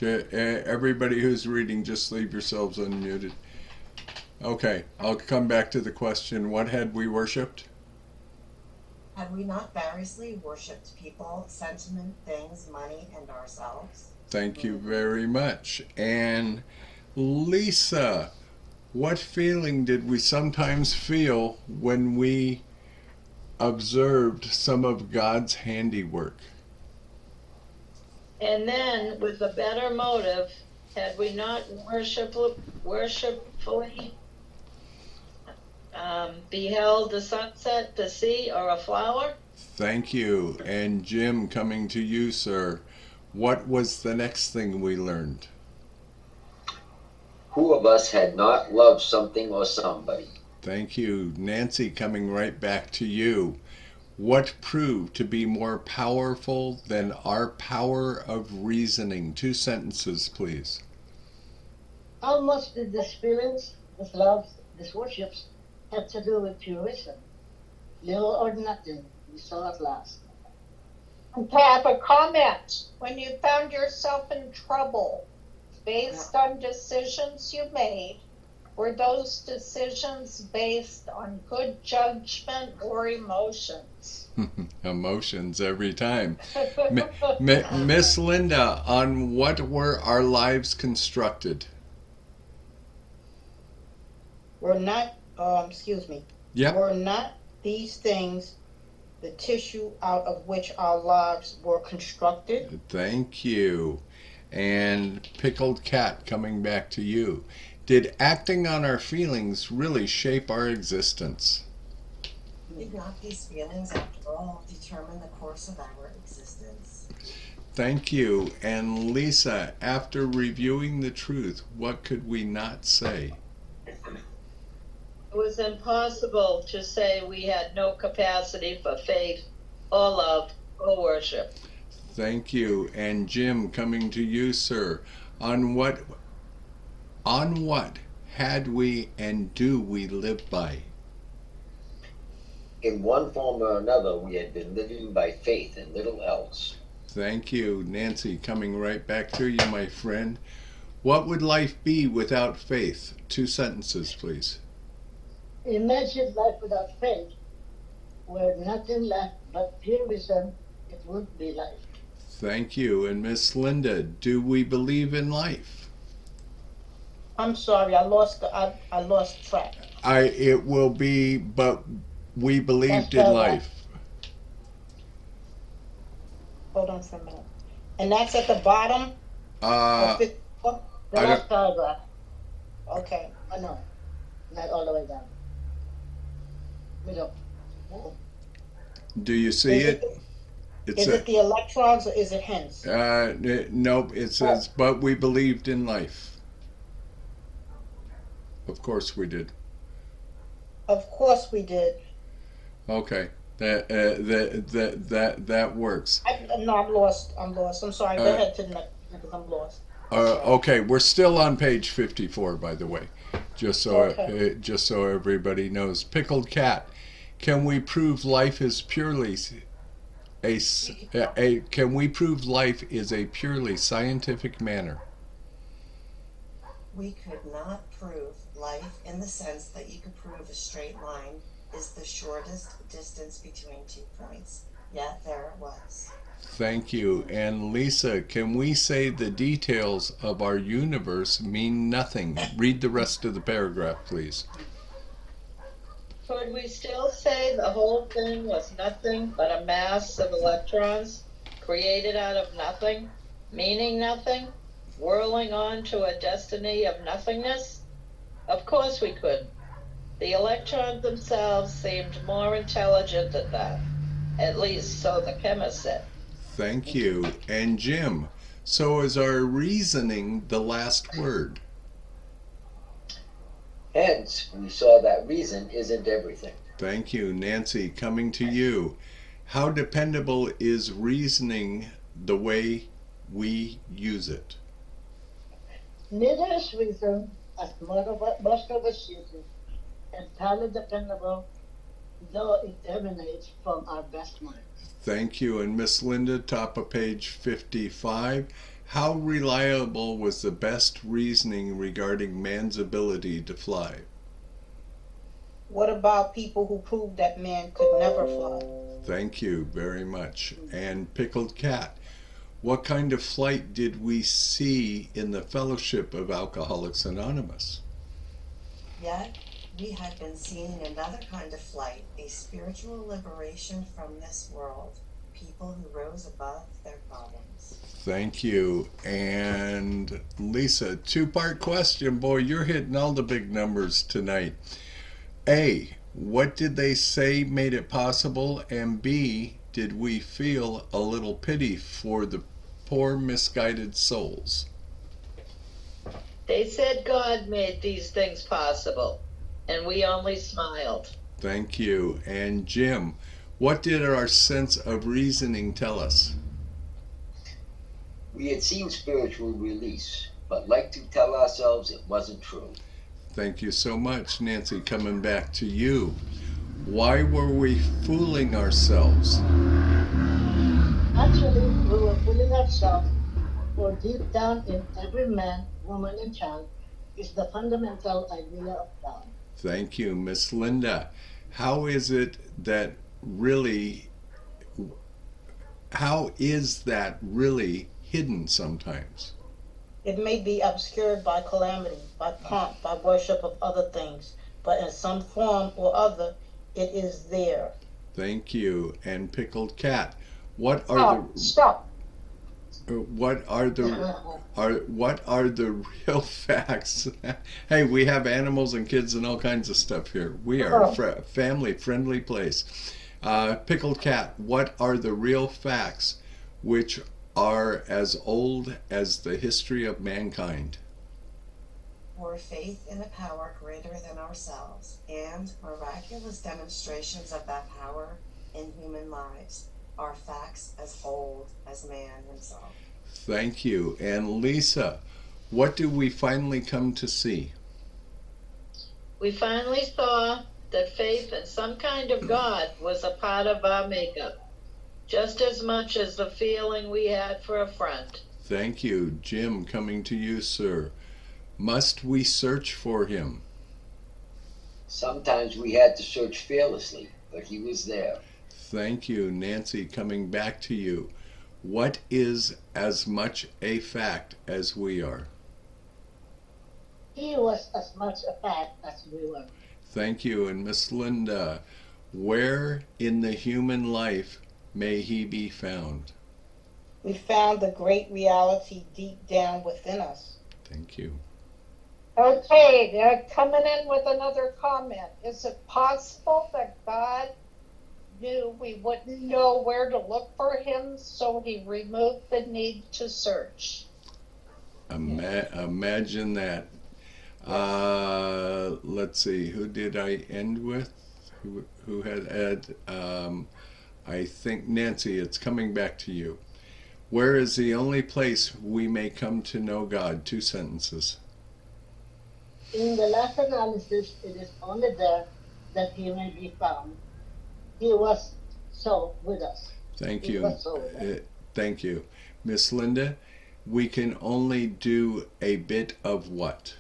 Everybody who's reading, just leave yourselves unmuted. Okay, I'll come back to the question. What had we worshipped? Had we not variously worshipped people, sentiment, things, money, and ourselves? Thank you very much. And Lisa, what feeling did we sometimes feel when we observed some of God's handiwork? And then, with a better motive, had we not worshipfully beheld the sunset, the sea, or a flower? Thank you. And Jim, coming to you, sir. What was the next thing we learned? Who of us had not loved something or somebody? Thank you. Nancy, coming right back to you. What proved to be more powerful than our power of reasoning? 2 sentences, please. How much did these feelings, these loves, these worships have to do with pure reason? Little or nothing, we saw at last. And to have a comment, when you found yourself in trouble based on decisions you made, were those decisions based on good judgment or emotions? Emotions every time. Miss Linda, on what were our lives constructed? Were not, excuse me. Yep. Were not these things the tissue out of which our lives were constructed. Thank you. And Pickled Cat, coming back to you. Did acting on our feelings really shape our existence? Did not these feelings, after all, determine the course of our existence? Thank you. And Lisa, after reviewing the truth, what could we not say? It was impossible to say we had no capacity for faith or love or worship. Thank you. And Jim, coming to you, sir. On what had we and do we live by? In one form or another, we had been living by faith and little else. Thank you. Nancy, coming right back to you, my friend. What would life be without faith? 2 sentences, please. Imagine life without faith, where nothing left but pure reason, it wouldn't be life. Thank you. And Miss Linda, do we believe in life? I'm sorry, I lost track. It will be, but we believed in life. Hold on for a minute. And that's at the bottom? The last paragraph. Okay. Oh, no, not all the way down. Middle. Do you see it? Is it the electrons or is it hence? Nope, it says, but we believed in life. Of course we did. Of course we did. Okay, that works. No, I'm lost. I'm sorry. Go ahead to the next because I'm lost. Okay, we're still on page 54, by the way, just so everybody knows. Pickled Cat, can we prove life is purely can we prove life is a purely scientific manner? We could not prove life in the sense that you could prove a straight line is the shortest distance between 2 points, yet there it was. Thank you. And Lisa, can we say the details of our universe mean nothing? Read the rest of the paragraph, please. Could we still say the whole thing was nothing but a mass of electrons created out of nothing, meaning nothing, whirling on to a destiny of nothingness? Of course we could. The electrons themselves seemed more intelligent than that. At least so the chemist said. Thank you. And Jim, so is our reasoning the last word? Hence, we saw that reason isn't everything. Thank you. Nancy, coming to you. How dependable is reasoning the way we use it? Neither is reason, as most of us use it, entirely dependable, though it emanates from our best mind. Thank you. And Miss Linda, top of page 55. How reliable was the best reasoning regarding man's ability to fly? What about people who proved that man could never fly? Thank you very much. And Pickled Cat, what kind of flight did we see in the Fellowship of Alcoholics Anonymous? Yet we had been seeing another kind of flight, a spiritual liberation from this world, people who rose above their problems. Thank you. And Lisa, 2-part question. Boy, you're hitting all the big numbers tonight. A, what did they say made it possible? And B, did we feel a little pity for the poor misguided souls? They said God made these things possible, and we only smiled. Thank you. And Jim, what did our sense of reasoning tell us? We had seen spiritual release, but like to tell ourselves it wasn't true. Thank you so much. Nancy, coming back to you. Why were we fooling ourselves? Actually, we were fooling ourselves, for deep down in every man, woman, and child is the fundamental idea of God. Thank you. Miss Linda, how is that really hidden sometimes? It may be obscured by calamity, by pomp, by worship of other things, but in some form or other, it is there. Thank you. And Pickled Cat, what are Oh, stop. what are the real facts? Hey, we have animals and kids and all kinds of stuff here. We are a family friendly place. Pickled Cat, what are the real facts which are as old as the history of mankind? Or faith in a power greater than ourselves, and miraculous demonstrations of that power in human lives are facts as old as man himself. Thank you. And Lisa, what do we finally come to see? We finally saw that faith in some kind of God was a part of our makeup, just as much as the feeling we had for a friend. Thank you. Jim, coming to you, sir. Must we search for him? Sometimes we had to search fearlessly, but he was there. Thank you. Nancy, coming back to you. What is as much a fact as we are? He was as much a fact as we were. Thank you. And Miss Linda, where in the human life may he be found? We found the great reality deep down within us. Thank you. Okay, they're coming in with another comment. Is it possible that God knew we wouldn't know where to look for him, so he removed the need to search? Imagine that. Let's see, who did I end with? Who had I think Nancy, it's coming back to you. Where is the only place we may come to know God? 2 sentences. In the last analysis, it is only there that he may be found. He was so with us. Thank He you. was so with us. Thank you. Miss Linda, we can only do a bit of what?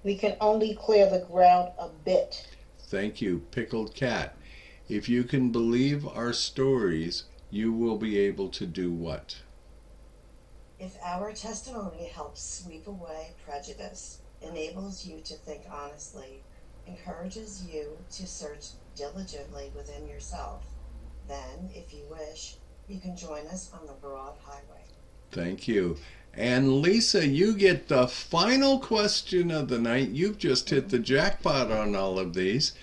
We can only clear the ground a bit. Thank you. Pickled Cat, if you can believe our stories, you will be able to do what? If our testimony helps sweep away prejudice, enables you to think honestly, encourages you to search diligently within yourself, then, if you wish, you can join us on the broad highway. Thank you. And Lisa, you get the final question of the night. You've just hit the jackpot on all of these.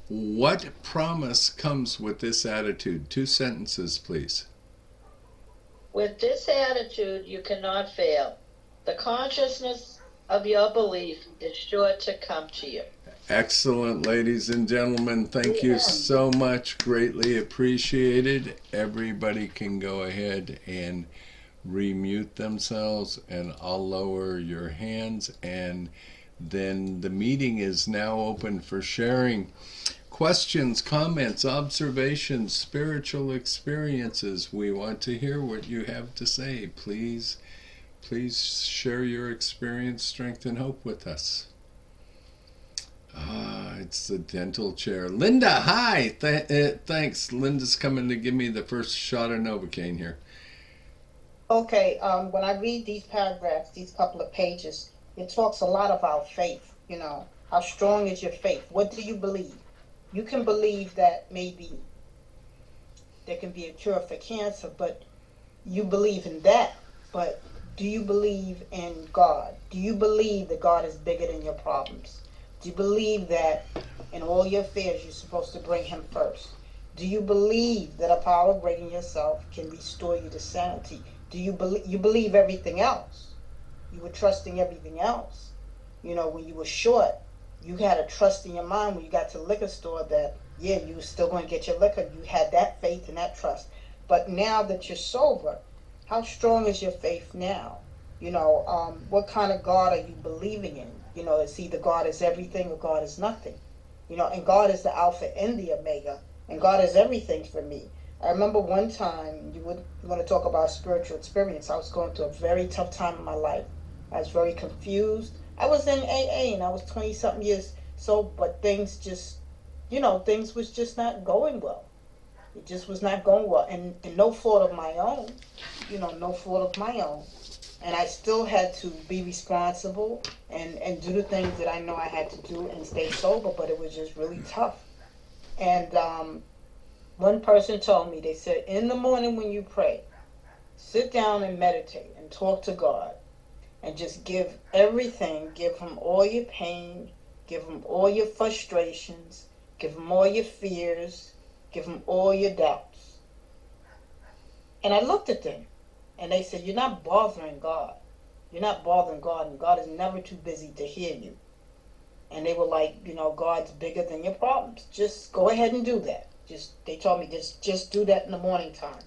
What promise comes with this attitude? 2 sentences, please. With this attitude, you cannot fail. The consciousness of your belief is sure to come to you. Excellent, ladies and gentlemen. Thank you so much. Greatly appreciated. Everybody can go ahead and remute themselves, and I'll lower your hands, and then the meeting is now open for sharing questions, comments, observations, spiritual experiences. We want to hear what you have to say. Please share your experience, strength, and hope with us. It's the dental chair. Linda, hi. Thanks. Linda's coming to give me the first shot of Novocaine here. Okay, when I read these paragraphs, these couple of pages, it talks a lot about faith. You know, how strong is your faith? What do you believe? You can believe that maybe there can be a cure for cancer, but you believe in that. But do you believe in God? Do you believe that God is bigger than your problems? Do you believe that in all your affairs you're supposed to bring him first? Do you believe that a power greater than yourself can restore you to sanity? Do you believe everything else? You were trusting everything else. You know, when you were short, you had a trust in your mind when you got to the liquor store that, yeah, you were still going to get your liquor. You had that faith and that trust. But now that you're sober, how strong is your faith now? You know, what kind of God are you believing in? You know, it's either God is everything or God is nothing. You know, and God is the Alpha and the Omega. And God is everything for me. I remember one time, you want to talk about spiritual experience. I was going through a very tough time in my life. I was very confused. I was in AA and I was 20-something years so, but things just, you know, things was just not going well. It just was not going well. And no fault of my own, you know, no fault of my own. And I still had to be responsible and do the things that I know I had to do and stay sober, but it was just really tough. And One person told me, they said, in the morning when you pray, sit down and meditate and talk to God and just give everything. Give him all your pain, give him all your frustrations, give him all your fears, give him all your doubts. And I looked at them and they said, you're not bothering God. You're not bothering God, and God is never too busy to hear you. And they were like, God's bigger than your problems. Just go ahead and do that. They told me, just do that in the morning time.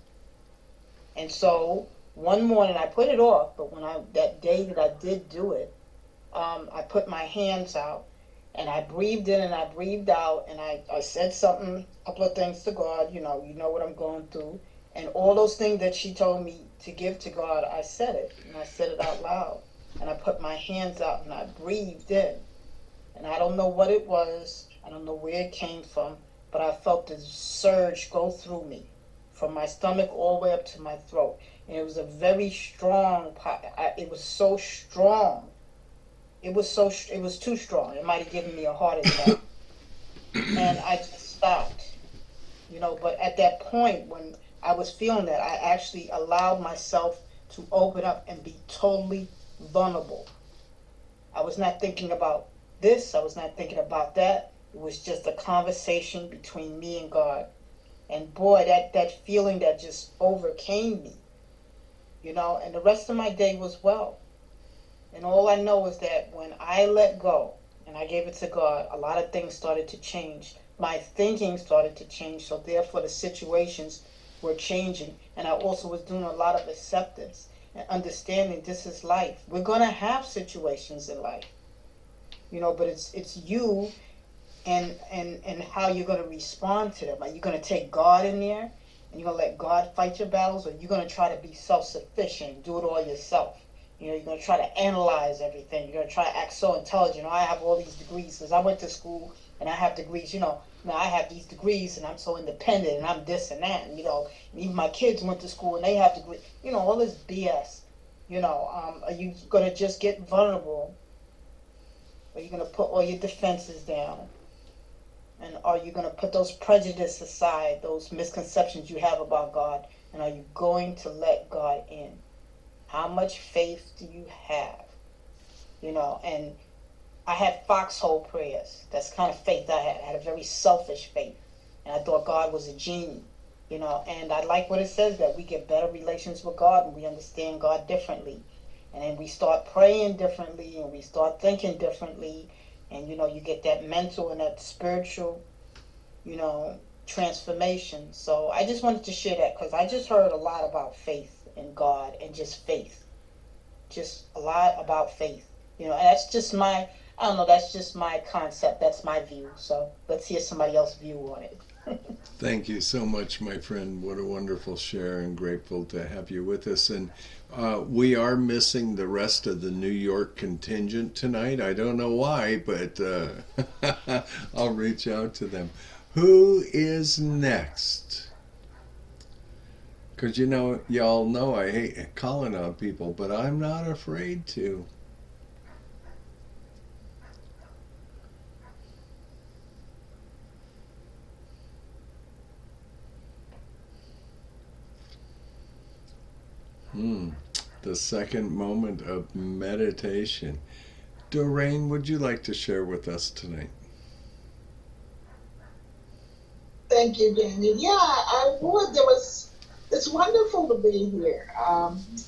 And so one morning I put it off, but that day that I did do it, I put my hands out and I breathed in and I breathed out, and I said something, a couple of things to God, you know what I'm going through. And all those things that she told me to give to God, I said it, and I said it out loud. And I put my hands out and I breathed in. And I don't know what it was, I don't know where it came from, but I felt this surge go through me, from my stomach all the way up to my throat. And it was a very strong, it was so strong. It was too strong. It might have given me a heart attack. And I just stopped, but at that point when I was feeling that, I actually allowed myself to open up and be totally vulnerable. I was not thinking about this, I was not thinking about that. It was just a conversation between me and God. And boy, that feeling that just overcame me, and the rest of my day was well. And all I know is that when I let go and I gave it to God, a lot of things started to change. My thinking started to change, so therefore the situations were changing. And I also was doing a lot of acceptance and understanding this is life. We're going to have situations in life, but it's you and how you're going to respond to them. Are you going to take God in there and you're going to let God fight your battles, or you're going to try to be self-sufficient, do it all yourself? You're going to try to analyze everything. You're going to try to act so intelligent. I have all these degrees because I went to school and I have degrees. Now I have these degrees and I'm so independent and I'm this and that. And, and even my kids went to school and they have degrees. All this BS. Are you going to just get vulnerable? Are you going to put all your defenses down? And are you going to put those prejudices aside, those misconceptions you have about God? And are you going to let God in? How much faith do you have? And I had foxhole prayers. That's the kind of faith I had. I had a very selfish faith. And I thought God was a genie, And I like what it says, that we get better relations with God and we understand God differently. And then we start praying differently and we start thinking differently. And, you get that mental and that spiritual, transformation. So I just wanted to share that because I just heard a lot about faith in God and just faith. Just a lot about faith. And that's just that's just my concept. That's my view. So let's hear somebody else's view on it. Thank you so much, my friend. What a wonderful share, and grateful to have you with us. And we are missing the rest of the New York contingent tonight. I don't know why, but I'll reach out to them. Who is next? Because y'all know I hate calling on people, but I'm not afraid to. The second moment of meditation. Doreen, would you like to share with us tonight? Thank you, Jamie. Yeah, I would. It's wonderful to be here.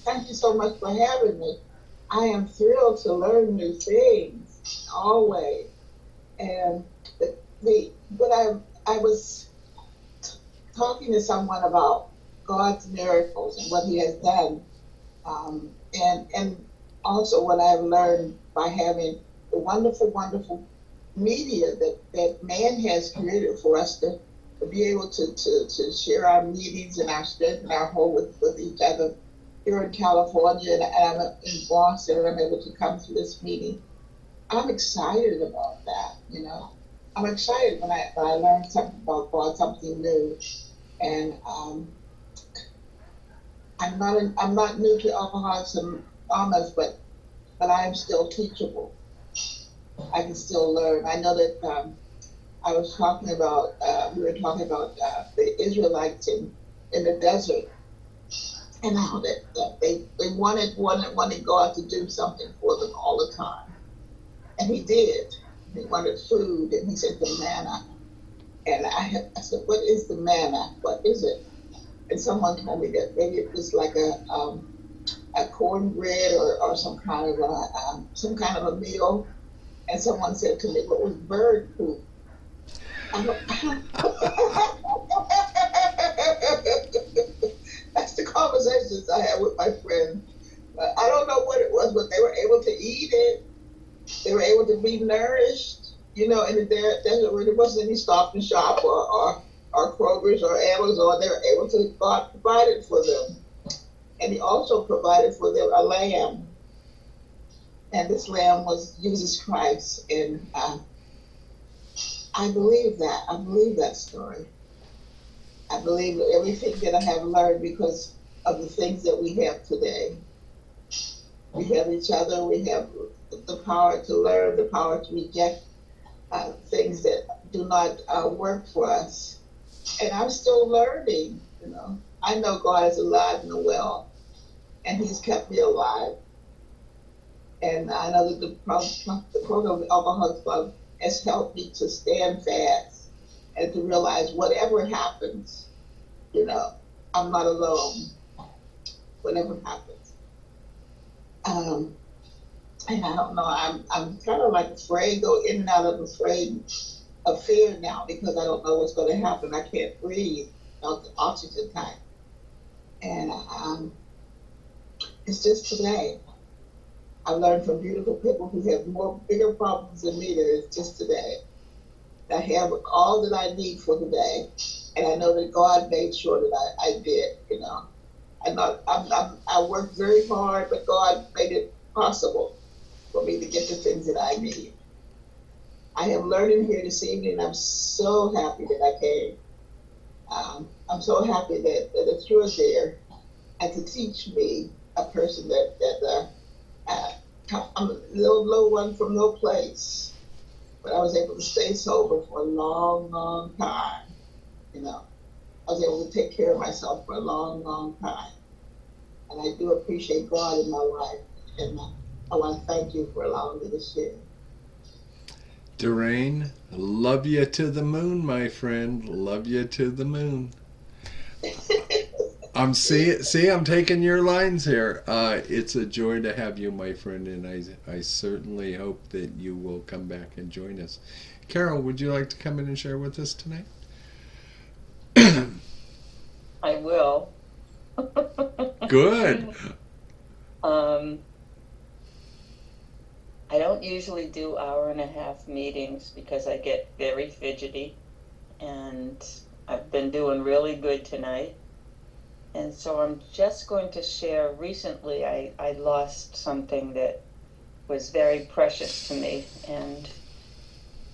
Thank you so much for having me. I am thrilled to learn new things always. And I was talking to someone about God's miracles and what He has done, and also what I've learned by having the wonderful, wonderful media that man has created for us to be able to share our meetings and our strength and our hope with each other here in California, and I'm in Boston, and I'm able to come to this meeting. I'm excited about that, I'm excited when I learn something about God, something new. And I'm not new to Alcoholics Anonymous, but I am still teachable. I can still learn. I know that I was talking about, we were talking about the Israelites in the desert, and how that they wanted God to do something for them all the time. And he did. He wanted food, and he said the manna. And I said, what is the manna? What is it? And someone told me that maybe it was like a cornbread or some kind of a meal. And someone said to me, what was bird poop? I don't, that's the conversations I had with my friend. I don't know what it was, but they were able to eat it. They were able to be nourished, in the desert where there wasn't any Stop and Shop or Kroger's or Amazon. They were able to, God provided for them. And he also provided for them a lamb. And this lamb was Jesus Christ. And I believe that. I believe that story. I believe everything that I have learned because of the things that we have today. We have each other. We have the power to learn, the power to reject things that do not work for us. And I'm still learning. I know God is alive and well, and He's kept me alive. And I know that the program of the Alcoholics Club has helped me to stand fast and to realize whatever happens, I'm not alone. Whatever happens. And I don't know, I'm kind of like afraid, go in and out of fear now because I don't know what's going to happen. I can't breathe without the oxygen tank. And it's just today. I've learned from beautiful people who have bigger problems than me that it's just today. I have all that I need for today. And I know that God made sure that I did, I worked very hard, but God made it possible for me to get the things that I need. I am learning here this evening, and I'm so happy that I came. I'm so happy that you're there and to teach me, a person that I'm a little one from no place, but I was able to stay sober for a long, long time. I was able to take care of myself for a long, long time. And I do appreciate God in my life. And I want to thank you for allowing me to share. Doreen, love you to the moon, my friend. Love you to the moon. I'm taking your lines here. It's a joy to have you, my friend, and I certainly hope that you will come back and join us. Carol, would you like to come in and share with us tonight? I will. Good. I don't usually do 1.5-hour meetings because I get very fidgety, and I've been doing really good tonight. And so I'm just going to share, recently I lost something that was very precious to me, and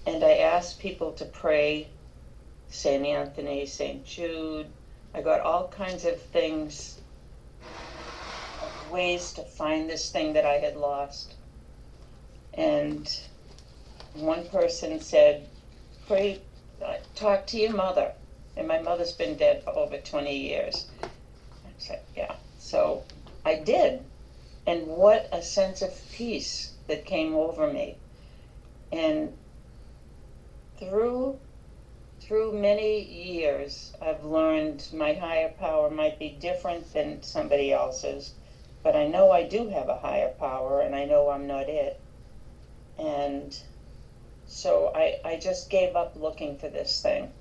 I asked people to pray, St. Anthony, St. Jude. I got all kinds of things, ways to find this thing that I had lost. And one person said, pray, talk to your mother. And my mother's been dead for over 20 years. I said, yeah. So I did. And what a sense of peace that came over me. And through many years, I've learned my higher power might be different than somebody else's, but I know I do have a higher power, and I know I'm not it. And so I just gave up looking for this thing.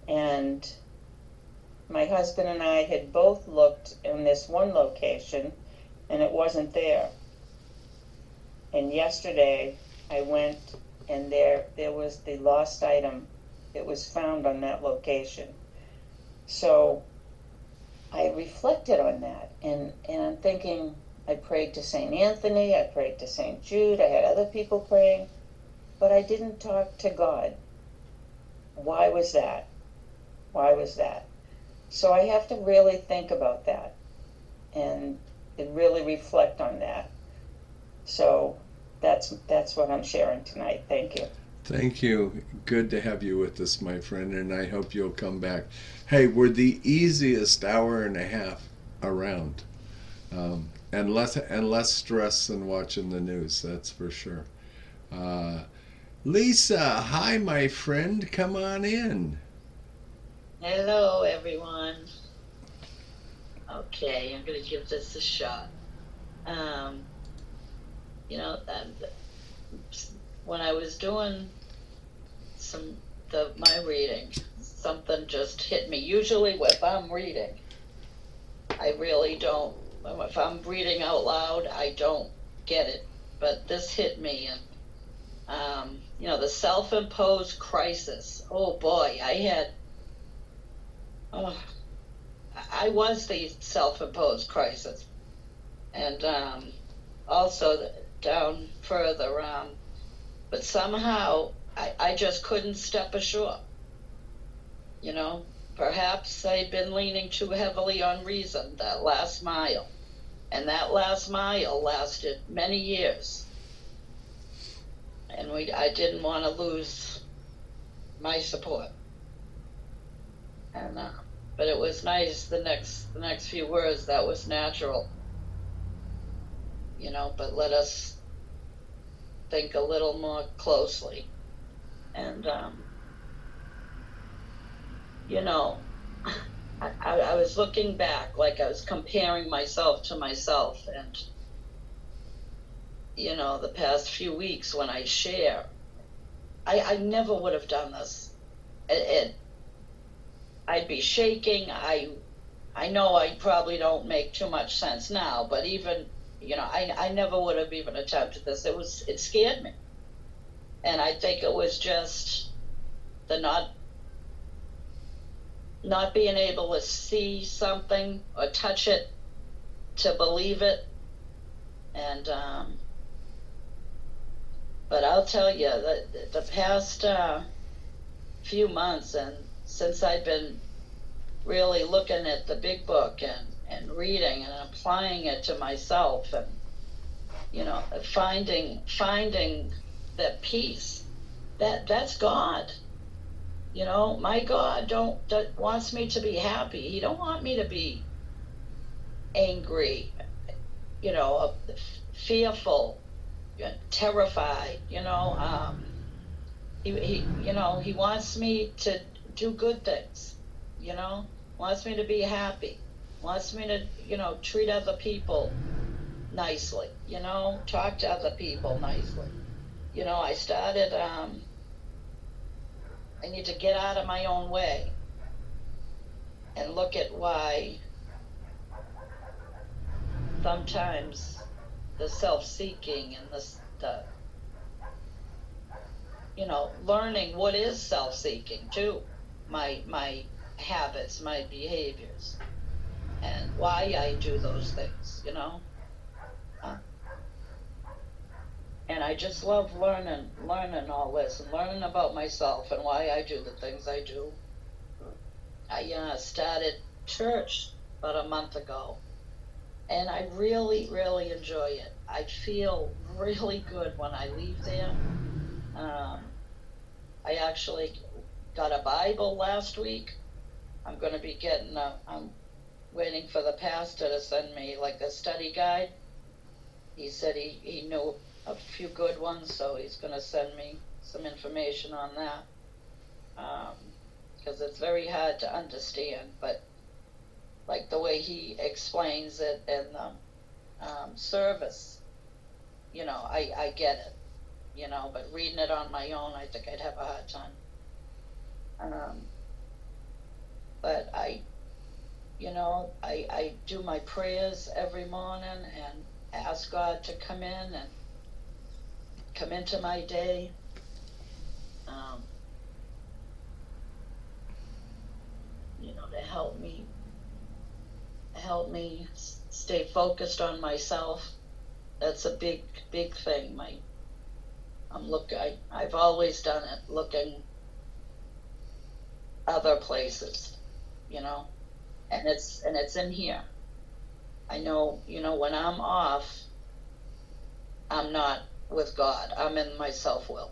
And my husband and I had both looked in this one location, and it wasn't there. And yesterday I went, and there was the lost item that was found on that location. So I reflected on that, and I'm thinking, I prayed to St. Anthony, I prayed to St. Jude, I had other people praying, but I didn't talk to God. Why was that? Why was that? So I have to really think about that and really reflect on that. So that's what I'm sharing tonight. Thank you. Thank you. Good to have you with us, my friend, and I hope you'll come back. Hey, we're the easiest hour and a half around, and less stress than watching the news. That's for sure. Uh, Lisa, hi, my friend. Come on in. Hello, everyone. Okay, I'm going to give this a shot. You know, when I was doing my reading, something just hit me. Usually, if I'm reading, I really don't. If I'm reading out loud, I don't get it. But this hit me, and you know, the self-imposed crisis. Oh boy, I was the self-imposed crisis, and also down further. But somehow I just couldn't step ashore. You know, perhaps I'd been leaning too heavily on reason that last mile, and that last mile lasted many years, and I didn't want to lose my support. And but it was nice. The next few words, that was natural. You know, but let us think a little more closely. And you know, I was looking back, like I was comparing myself to myself, and you know, the past few weeks when I share, I never would have done this. I'd be shaking. I know I probably don't make too much sense now, but even, you know, I never would have even attempted this. It scared me. And I think it was just the not being able to see something or touch it to believe it. And but I'll tell you that the past few months, and since I've been really looking at the big book and reading and applying it to myself, and you know, finding that peace, that's God. You know, my God wants me to be happy. He don't want me to be angry, you know, fearful, terrified. You know, he wants me to do good things. You know, wants me to be happy. Wants me to, you know, treat other people nicely. You know, talk to other people nicely. You know, I started. I need to get out of my own way and look at why sometimes the self-seeking and the you know, learning what is self-seeking too, my habits, my behaviors, and why I do those things, you know. And I just love learning all this and learning about myself and why I do the things I do. I started church about a month ago, and I really, really enjoy it. I feel really good when I leave there. I actually got a Bible last week. I'm going to be getting I'm waiting for the pastor to send me like a study guide. He said he knew a few good ones, so he's going to send me some information on that, because it's very hard to understand, but like the way he explains it in the service, you know, I get it, you know, but reading it on my own, I think I'd have a hard time. But I do my prayers every morning and ask God to come in and come into my day. You know, to help me stay focused on myself. That's a big thing. I've always done it, looking other places, you know, and it's in here. I know, you know, when I'm off, I'm not with God. I'm in my self-will.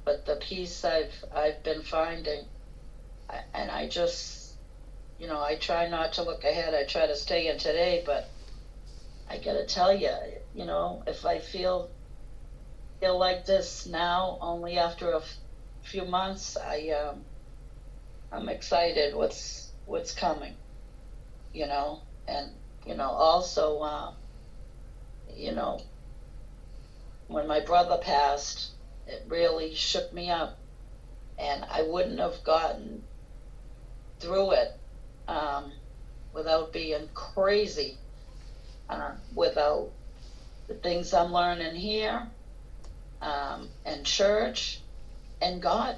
But the peace I've been finding, and I just, I try not to look ahead. I try to stay in today, but I gotta tell you, if I feel like this now, only after a few months, I'm excited what's coming, and also, when my brother passed, it really shook me up, and I wouldn't have gotten through it without being crazy, without the things I'm learning here, and church, and God.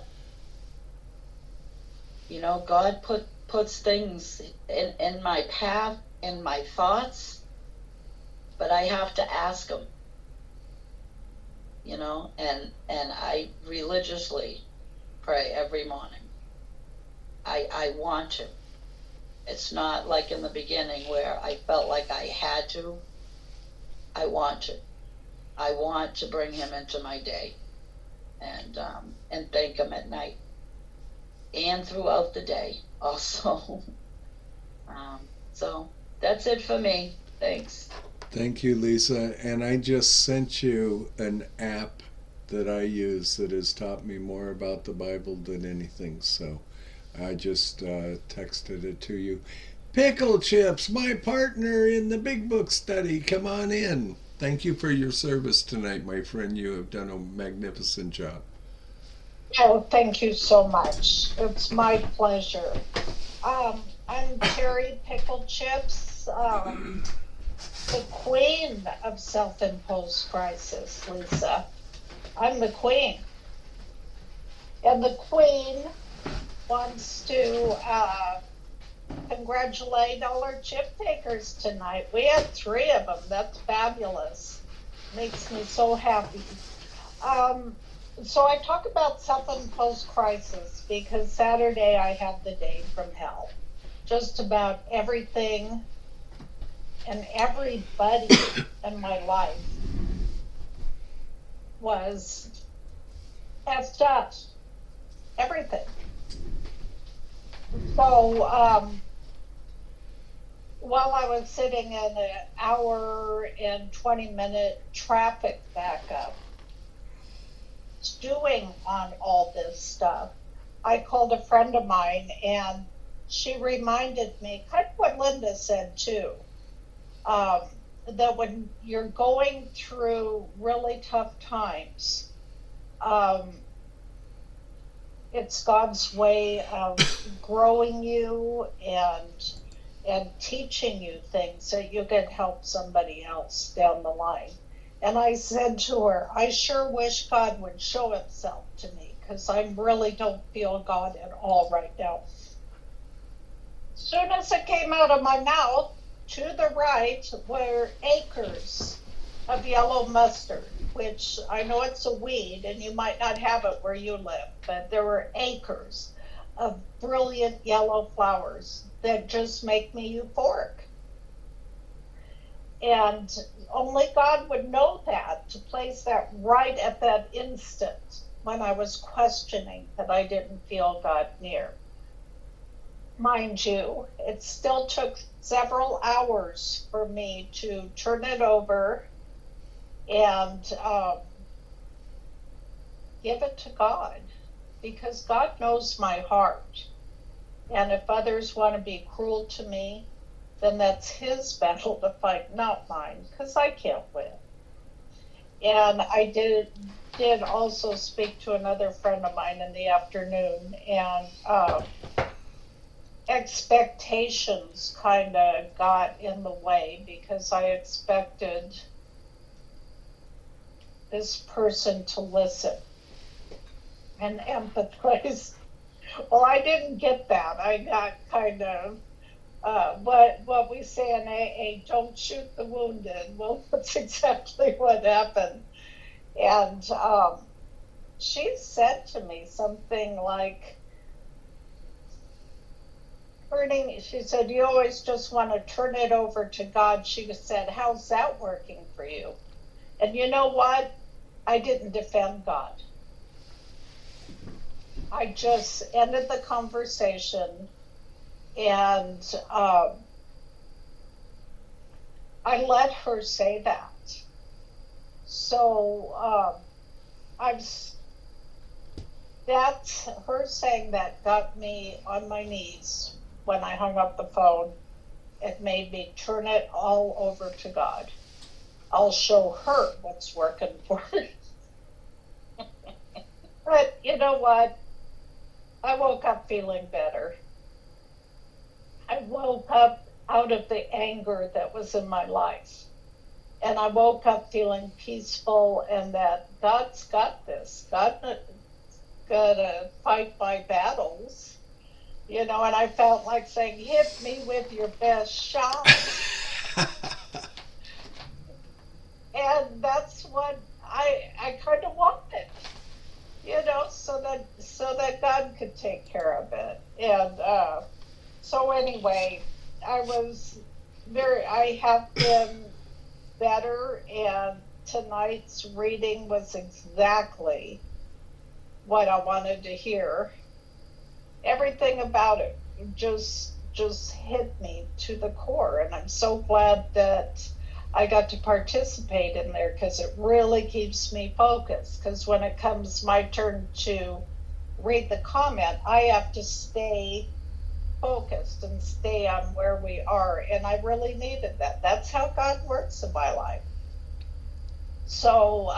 God puts things in my path, in my thoughts, but I have to ask him, and I religiously pray every morning. I want to. It's not like in the beginning where I felt like I had to. I want to. I want to bring him into my day, and thank him at night and throughout the day also. So that's it for me. Thanks. Thank you, Lisa. And I just sent you an app that I use that has taught me more about the Bible than anything. So I just texted it to you. Pickle Chips, my partner in the Big Book study, come on in. Thank you for your service tonight, my friend. You have done a magnificent job. Oh, thank you so much. It's my pleasure. I'm Terry Pickle Chips, the queen of self-imposed crisis, Lisa. I'm the queen. And the queen wants to congratulate all our chip takers tonight. We had 3 of them. That's fabulous. Makes me so happy. So I talk about self-imposed crisis because Saturday I had the day from hell. Just about everything and everybody in my life was effed up. Everything. So while I was sitting in an hour and 20-minute traffic backup, stewing on all this stuff, I called a friend of mine and she reminded me, kind of what Linda said too, that when you're going through really tough times, it's God's way of growing you and teaching you things so you can help somebody else down the line. And I said to her, I sure wish God would show himself to me because I really don't feel God at all right now. Soon as it came out of my mouth, to the right were acres of yellow mustard, which I know it's a weed and you might not have it where you live, but there were acres of brilliant yellow flowers that just make me euphoric. And only God would know that, to place that right at that instant when I was questioning that I didn't feel God near. Mind you, it still took several hours for me to turn it over and give it to God, because God knows my heart. And if others want to be cruel to me, then that's his battle to fight, not mine, because I can't win. And I did also speak to another friend of mine in the afternoon, and expectations kind of got in the way because I expected this person to listen and empathize. Well, I didn't get that. I got kind of what we say in AA, don't shoot the wounded. Well, that's exactly what happened. And she said to me something like, she said, you always just want to turn it over to God. She said, how's that working for you? And you know what? I didn't defend God. I just ended the conversation, and I let her say that. So that's her saying that got me on my knees when I hung up the phone. It made me turn it all over to God. I'll show her what's working for her. But you know what? I woke up feeling better. I woke up out of the anger that was in my life. And I woke up feeling peaceful and that God's got this. God's gonna fight my battles. You know, and I felt like saying, hit me with your best shot. And that's what I kind of wanted, you know, so that God could take care of it. And so anyway, I have been better, and tonight's reading was exactly what I wanted to hear. Everything about it just hit me to the core, and I'm so glad that I got to participate in there, because it really keeps me focused. Because when it comes my turn to read the comment, I have to stay focused and stay on where we are, and I really needed that. That's how God works in my life. So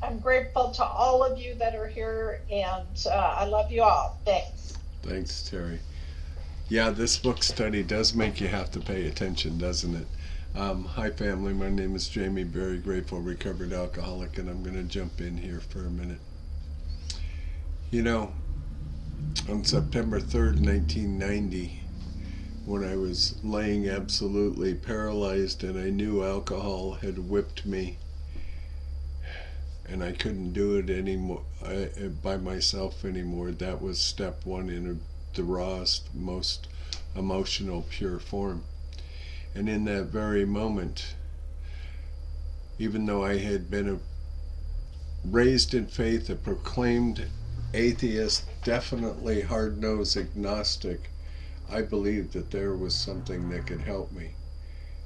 I'm grateful to all of you that are here, and I love you all. Thanks. Thanks, Terry. Yeah, this book study does make you have to pay attention, doesn't it? Hi, family. My name is Jamie, very grateful, recovered alcoholic, and I'm going to jump in here for a minute. You know, on September 3rd, 1990, when I was laying absolutely paralyzed and I knew alcohol had whipped me and I couldn't do it anymore by myself anymore, that was step one in the rawest, most emotional, pure form. And in that very moment, even though I had been raised in faith, a proclaimed atheist, definitely hard-nosed agnostic, I believed that there was something that could help me.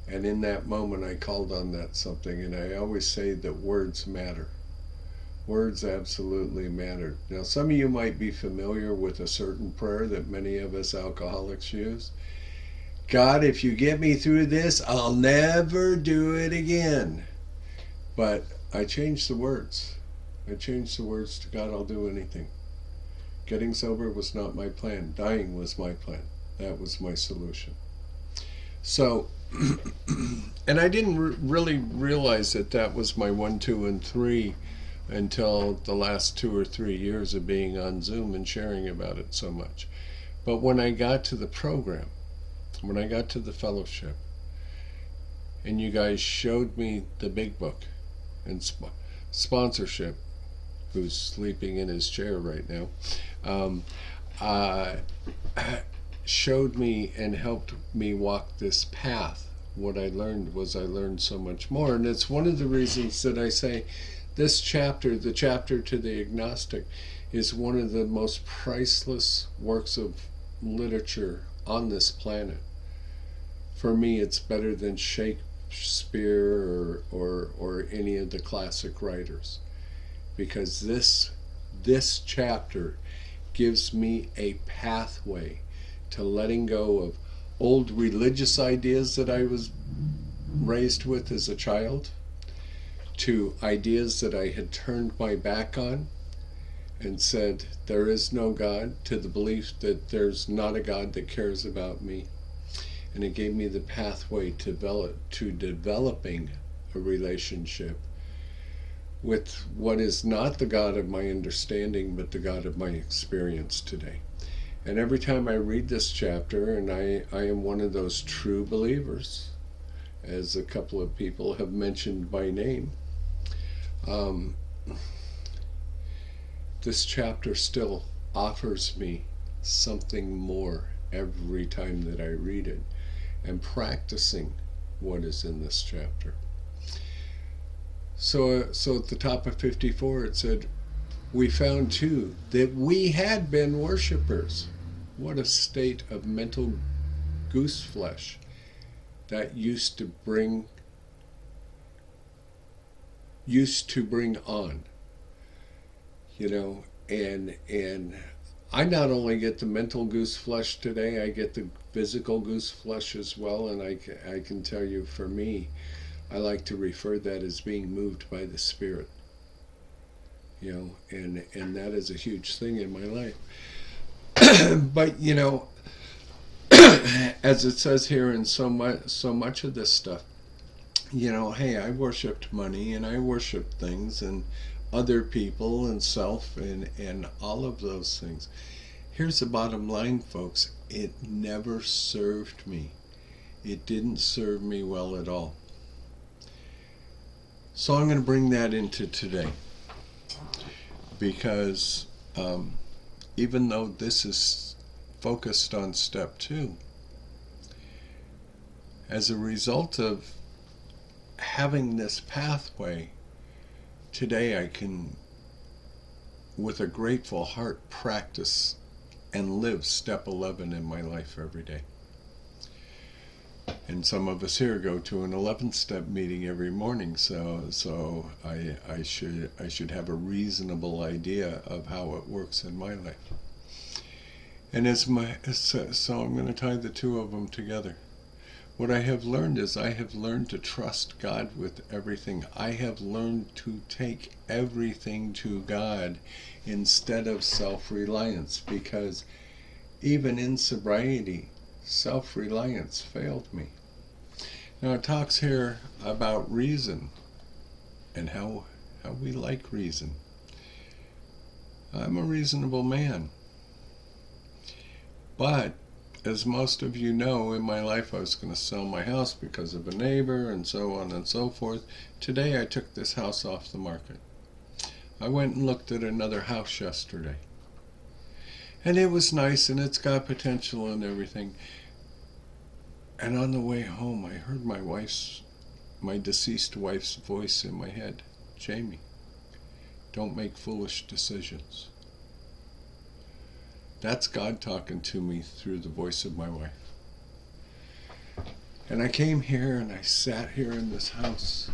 And in that moment, I called on that something. And I always say that words matter. Words absolutely matter. Now, some of you might be familiar with a certain prayer that many of us alcoholics use. God, if you get me through this, I'll never do it again. But I changed the words. I changed the words to God, I'll do anything. Getting sober was not my plan. Dying was my plan. That was my solution. So, and I didn't really realize that that was my 1, 2, and 3 until the last 2 or 3 years of being on Zoom and sharing about it so much. But when I got to the program, when I got to the fellowship, and you guys showed me the big book and sponsorship, who's sleeping in his chair right now, showed me and helped me walk this path. What I learned was I learned so much more. And it's one of the reasons that I say this chapter, the chapter to the agnostic, is one of the most priceless works of literature on this planet. For me, it's better than Shakespeare or any of the classic writers, because this chapter gives me a pathway to letting go of old religious ideas that I was raised with as a child, to ideas that I had turned my back on and said there is no God, to the belief that there's not a God that cares about me. And it gave me the pathway to developing a relationship with what is not the God of my understanding, but the God of my experience today. And every time I read this chapter, and I am one of those true believers, as a couple of people have mentioned by name, this chapter still offers me something more every time that I read it, and practicing what is in this chapter. So at the top of 54 it said, we found too that we had been worshipers. What a state of mental goose flesh that used to bring on, and I not only get the mental goose flesh today, I get the physical goose flesh as well. And I can tell you, for me, I like to refer that as being moved by the Spirit, and that is a huge thing in my life. But as it says here in so much of this stuff, hey, I worshipped money and I worshipped things and other people and self and all of those things. Here's the bottom line, folks. It never served me. It didn't serve me well at all. So I'm going to bring that into today, because even though this is focused on step 2, as a result of having this pathway, today I can, with a grateful heart, practice and live step 11 in my life every day. And some of us here go to an 11th step meeting every morning, so I should have a reasonable idea of how it works in my life. And so I'm going to tie the two of them together. What I have learned is I have learned to trust God with everything. I have learned to take everything to God instead of self-reliance, because even in sobriety, self-reliance failed me. Now it talks here about reason and how we like reason. I'm a reasonable man. But as most of you know, in my life I was going to sell my house because of a neighbor and so on and so forth. Today I took this house off the market. I went and looked at another house yesterday. And it was nice and it's got potential and everything. And on the way home I heard my deceased wife's voice in my head. Jamie, don't make foolish decisions. That's God talking to me through the voice of my wife. And I came here and I sat here in this house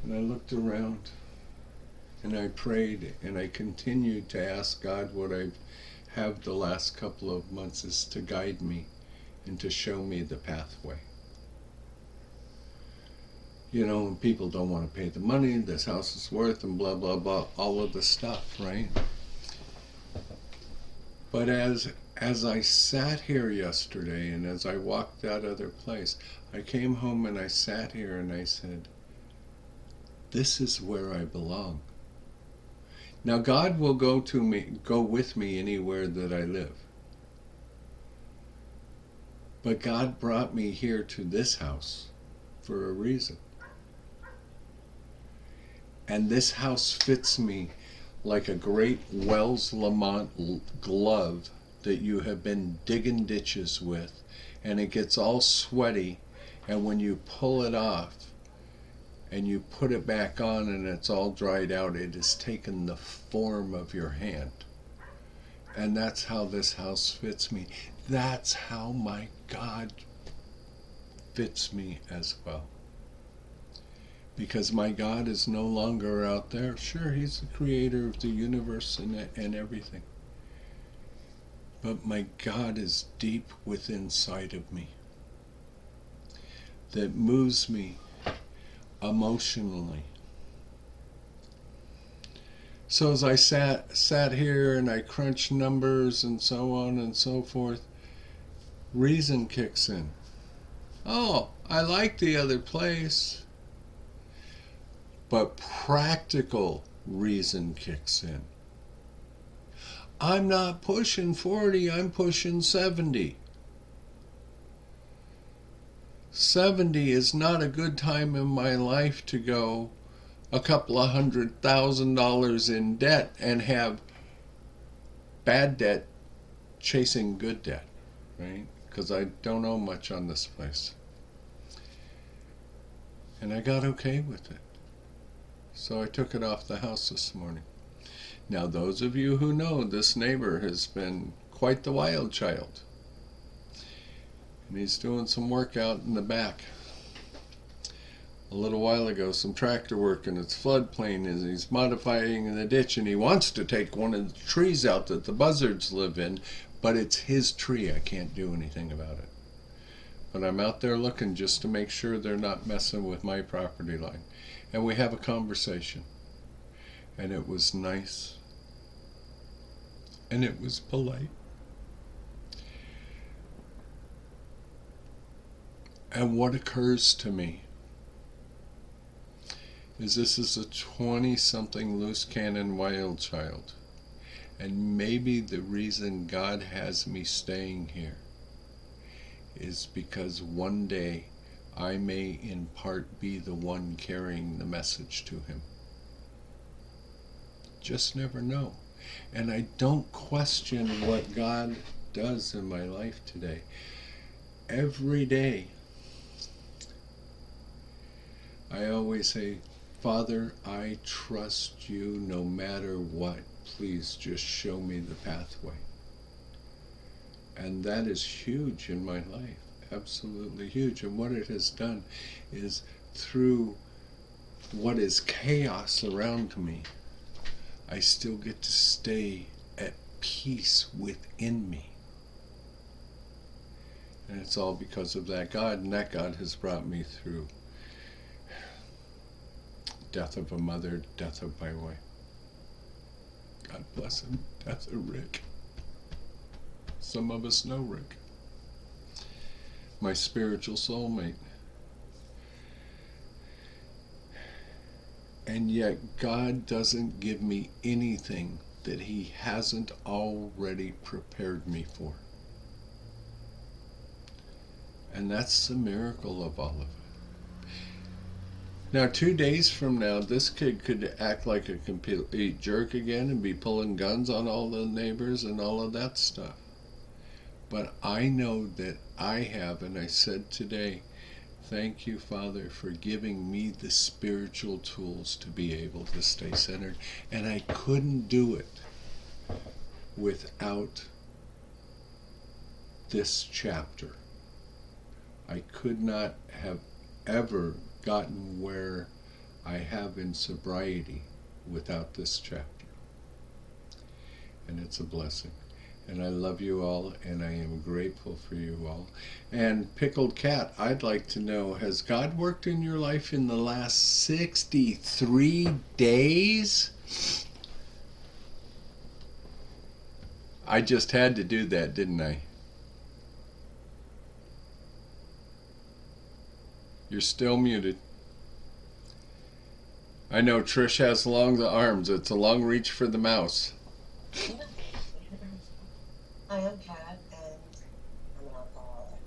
and I looked around and I prayed and I continued to ask God what I have the last couple of months is to guide me and to show me the pathway. And people don't want to pay the money this house is worth and blah, blah, blah, all of the stuff, right? But as I sat here yesterday and as I walked that other place, I came home and I sat here and I said, this is where I belong. Now God will go with me anywhere that I live. But God brought me here to this house for a reason. And this house fits me like a great Wells Lamont glove that you have been digging ditches with, and it gets all sweaty, and when you pull it off and you put it back on and it's all dried out, it has taken the form of your hand. And that's how this house fits me. That's how my God fits me as well. Because my God is no longer out there. Sure, he's the creator of the universe and everything. But my God is deep within inside of me. That moves me emotionally. So as I sat here and I crunched numbers and so on and so forth, reason kicks in. Oh, I like the other place. But practical reason kicks in. I'm not pushing 40, I'm pushing 70. 70 is not a good time in my life to go a couple of $100,000 in debt and have bad debt chasing good debt, right? Because I don't owe much on this place. And I got okay with it. So I took it off the house this morning. Now, those of you who know, this neighbor has been quite the wild child. And he's doing some work out in the back. A little while ago, some tractor work in its floodplain, and he's modifying the ditch, and he wants to take one of the trees out that the buzzards live in, but it's his tree. I can't do anything about it. But I'm out there looking just to make sure they're not messing with my property line. And we have a conversation. And it was nice. And it was polite. And what occurs to me is this is a 20-something loose cannon wild child. And maybe the reason God has me staying here is because one day I may in part be the one carrying the message to him. Just never know. And I don't question what God does in my life today. Every day I always say, Father, I trust you no matter what. Please just show me the pathway. And that is huge in my life. Absolutely huge. And what it has done is, through what is chaos around me, I still get to stay at peace within me. And it's all because of that God, and that God has brought me through death of a mother, death of my wife. God bless him, death of Rick. Some of us know Rick. My spiritual soulmate. And yet God doesn't give me anything that he hasn't already prepared me for. And that's the miracle of all of it. Now, 2 days from now, this kid could act like a complete jerk again and be pulling guns on all the neighbors and all of that stuff. But I know that I have, and I said today, thank you, Father, for giving me the spiritual tools to be able to stay centered. And I couldn't do it without this chapter. I could not have ever gotten where I have in sobriety without this chapter. And it's a blessing. And I love you all, and I am grateful for you all. And Pickled Cat, I'd like to know, has God worked in your life in the last 63 days? I just had to do that, didn't I? You're still muted. I know Trish has long arms. It's a long reach for the mouse. I am Kat, and I'm an alcoholic.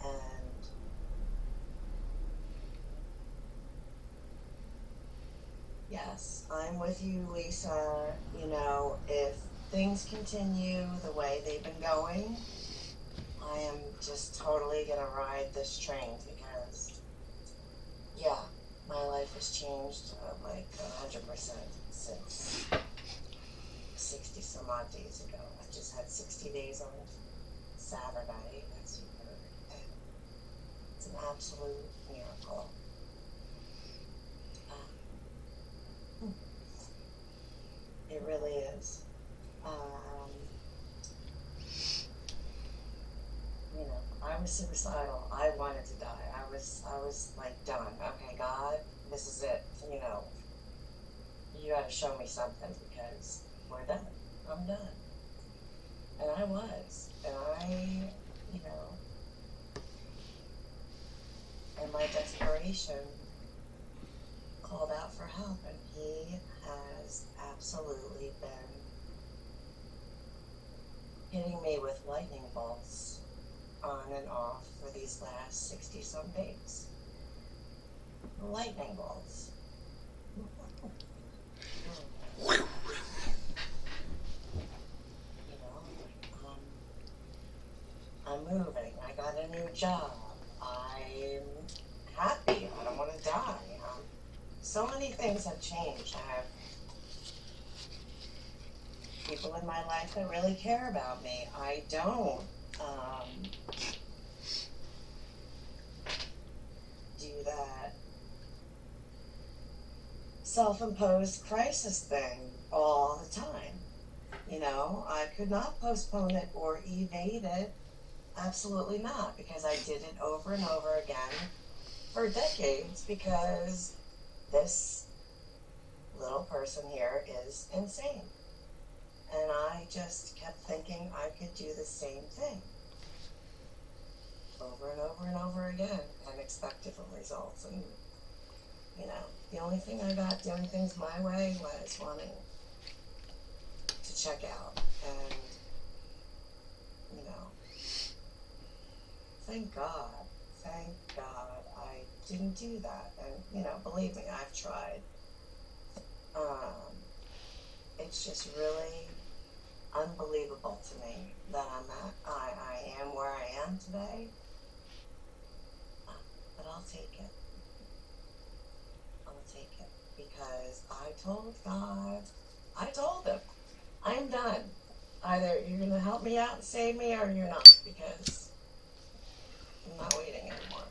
And yes, I'm with you, Lisa. You know, if things continue the way they've been going, I am just totally gonna ride this train because, yeah, my life has changed like 100% since 60 some odd days ago. I just had 60 days on Saturday, as you heard, and it's an absolute miracle. It really is. You know, I was suicidal. I wanted to die. I was like done. Okay, God, this is it. You know, you got to show me something because we're done. I'm done. And I was. And I, you know, in my desperation, called out for help, and he has absolutely been hitting me with lightning bolts on and off for these last 60 some days. Lightning bolts. You know, I'm moving. I got a new job. I'm happy. so many things have changed. I have people in my life that really care about me. I don't do that self-imposed crisis thing all the time. You know, I could not postpone it or evade it. Absolutely not, because I did it over and over again for decades because this little person here is insane. And I just kept thinking I could do the same thing over and over and over again and expect different results. And, you know, the only thing I got doing things my way was wanting to check out. And, you know, thank God I didn't do that. And, you know, believe me, I've tried. It's just really unbelievable to me that I am where I am today. But I'll take it. Because I told God, I told him, I'm done. Either you're going to help me out and save me or you're not, because I'm not waiting anymore.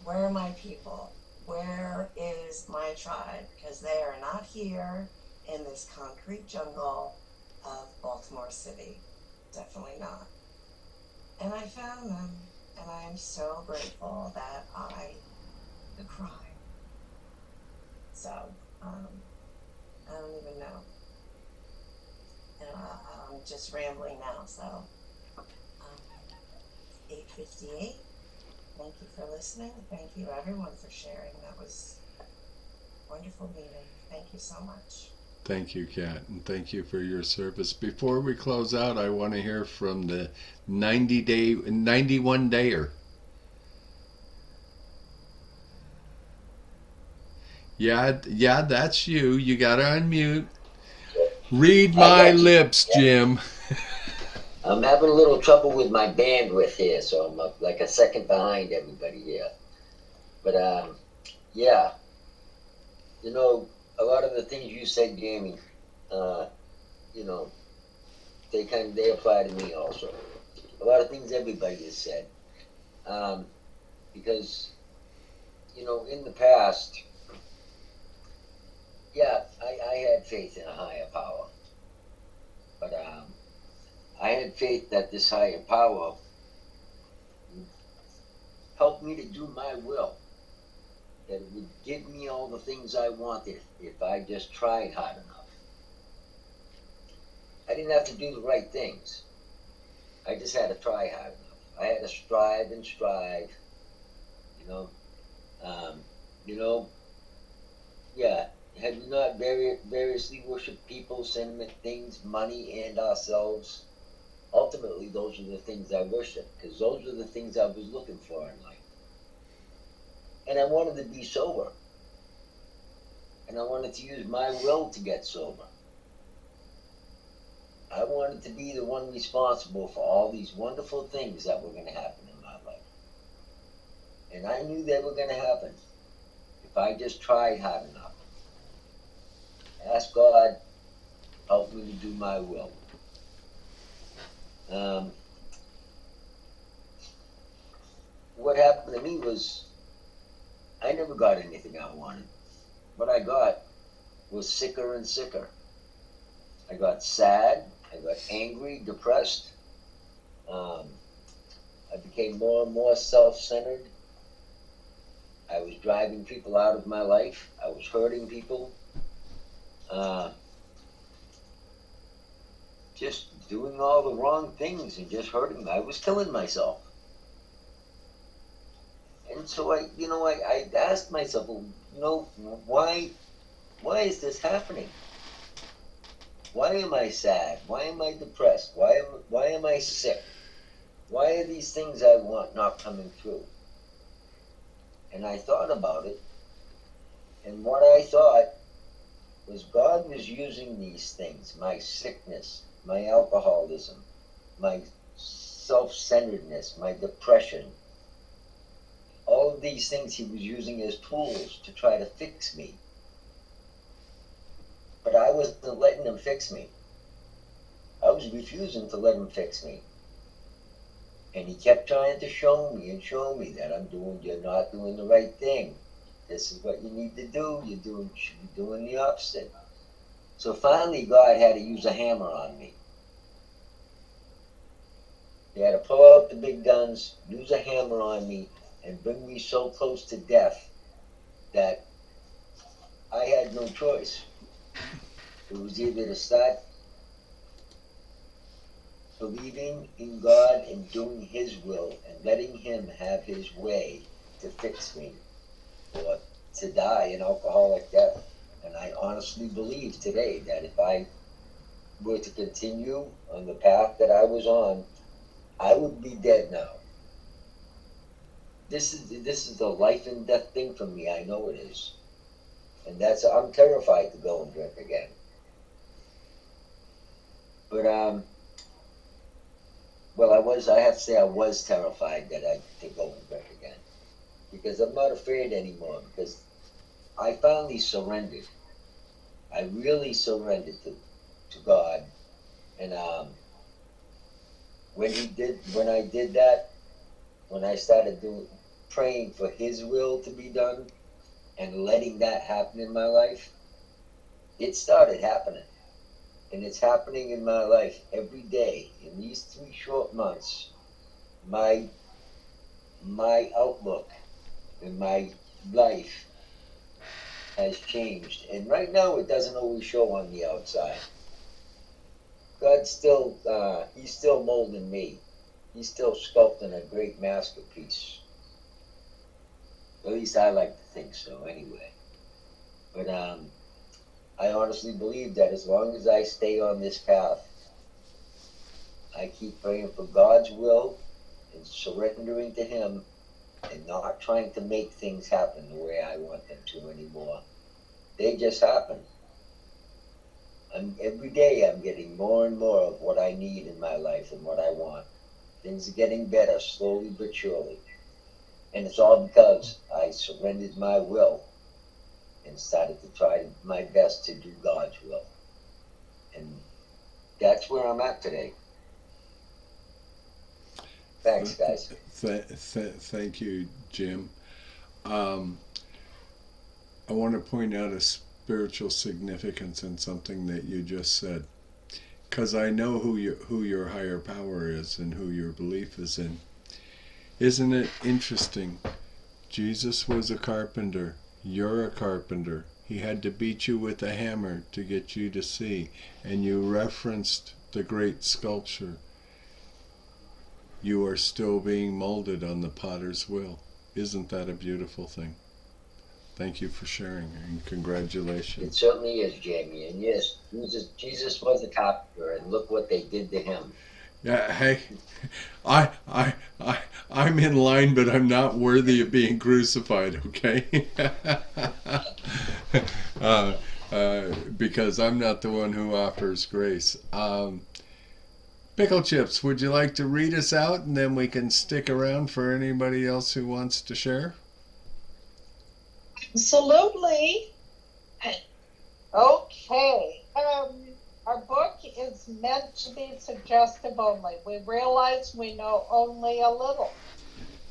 Where are my people? Where is my tribe? Because they are not here in this concrete jungle of Baltimore City. Definitely not. And I found them, and I am so grateful that I could cry. So, I don't even know. And I'm just rambling now, so 8:58. Thank you for listening. Thank you everyone for sharing. That was a wonderful meeting. Thank you so much. Thank you, Kat, and thank you for your service. Before we close out, I want to hear from the 91-dayer. Yeah, that's you. You gotta unmute. Read my lips, Jim. I'm having a little trouble with my bandwidth here, so I'm like a second behind everybody here. But yeah, you know, a lot of the things you said, Jamie, you know, they apply to me also. A lot of things everybody has said, because you know, in the past, yeah, I had faith in a higher power, but I had faith that this higher power helped me to do my will, that it would give me all the things I wanted if I just tried hard enough. I didn't have to do the right things. I just had to try hard enough. I had to strive and strive, you know. Yeah, had we not variously worshipped people, sentiment, things, money, and ourselves, ultimately those are the things I worshiped, because those are the things I was looking for in life. And I wanted to be sober. And I wanted to use my will to get sober. I wanted to be the one responsible for all these wonderful things that were going to happen in my life. And I knew they were going to happen if I just tried hard enough. Ask God, help me to do my will. What happened to me was I never got anything I wanted. What I got was sicker and sicker. I got sad, I got angry, depressed. I became more and more self-centered. I was driving people out of my life. I was hurting people. Just doing all the wrong things and just hurting. I was killing myself. And so I asked myself, well, you know, why is this happening? Why am I sad? Why am I depressed? Why am I sick? Why are these things I want not coming through? And I thought about it, and what I thought was God was using these things, my sickness, my alcoholism, my self-centeredness, my depression, all of these things he was using as tools to try to fix me. But I wasn't letting him fix me. I was refusing to let him fix me. And he kept trying to show me that you're not doing the right thing. This is what you need to do. You should be doing the opposite. So finally, God had to use a hammer on me. He had to pull out the big guns, use a hammer on me, and bring me so close to death that I had no choice. It was either to start believing in God and doing His will and letting Him have His way to fix me, or to die an alcoholic death. And I honestly believe today that if I were to continue on the path that I was on, I would be dead now. This is a life and death thing for me. I know it is. And I'm terrified to go and drink again. But I have to say I was terrified to go and drink again. Because I'm not afraid anymore, because I finally surrendered. I really surrendered to God. And when I did that, when I started praying for His will to be done and letting that happen in my life, it started happening. And it's happening in my life every day. In these 3 short months, my outlook in my life has changed. And right now it doesn't always show on the outside. God's still, He's still molding me. He's still sculpting a great masterpiece. At least I like to think so anyway. But I honestly believe that as long as I stay on this path, I keep praying for God's will and surrendering to Him and not trying to make things happen the way I want them to anymore. They just happen. Every day I'm getting more and more of what I need in my life and what I want. Things are getting better slowly but surely. And it's all because I surrendered my will and started to try my best to do God's will. And that's where I'm at today. Thanks, guys. Thank you, Jim. I want to point out a spiritual significance in something that you just said, because I know who your higher power is and who your belief is in. Isn't it interesting? Jesus was a carpenter. You're a carpenter. He had to beat you with a hammer to get you to see. And you referenced the great sculpture. You are still being molded on the potter's wheel. Isn't that a beautiful thing? Thank you for sharing, and congratulations. It certainly is, Jamie. And yes, Jesus was a carpenter, and look what they did to him. Yeah, hey, I'm in line, but I'm not worthy of being crucified, okay? Because I'm not the one who offers grace. Pickle Chips, would you like to read us out, and then we can stick around for anybody else who wants to share? Absolutely. Okay. Our book is meant to be suggestive only. We realize we know only a little.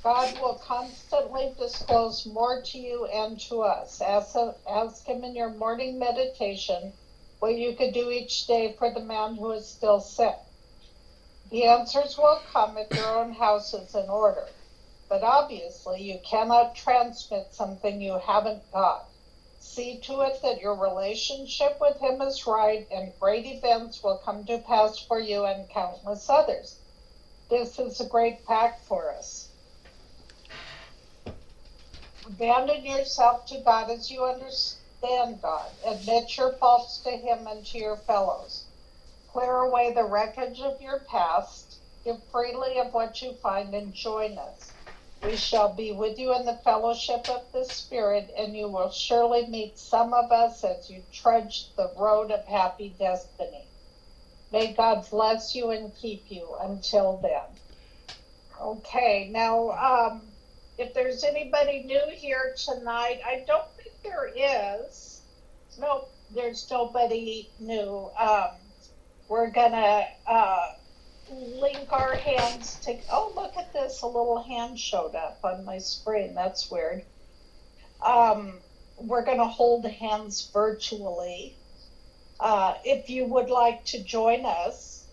God will constantly disclose more to you and to us. Ask Him in your morning meditation what you could do each day for the man who is still sick. The answers will come at your own houses in order. But obviously, you cannot transmit something you haven't got. See to it that your relationship with Him is right, and great events will come to pass for you and countless others. This is a great pact for us. Abandon yourself to God as you understand God. Admit your faults to Him and to your fellows. Clear away the wreckage of your past. Give freely of what you find and join us. We shall be with you in the fellowship of the Spirit, and you will surely meet some of us as you trudge the road of happy destiny. May God bless you and keep you until then. Okay, now, if there's anybody new here tonight, I don't think there is. Nope, there's nobody new. We're gonna link our hands to, oh, look at this, a little hand showed up on my screen. That's weird. We're gonna hold hands virtually. If you would like to join us,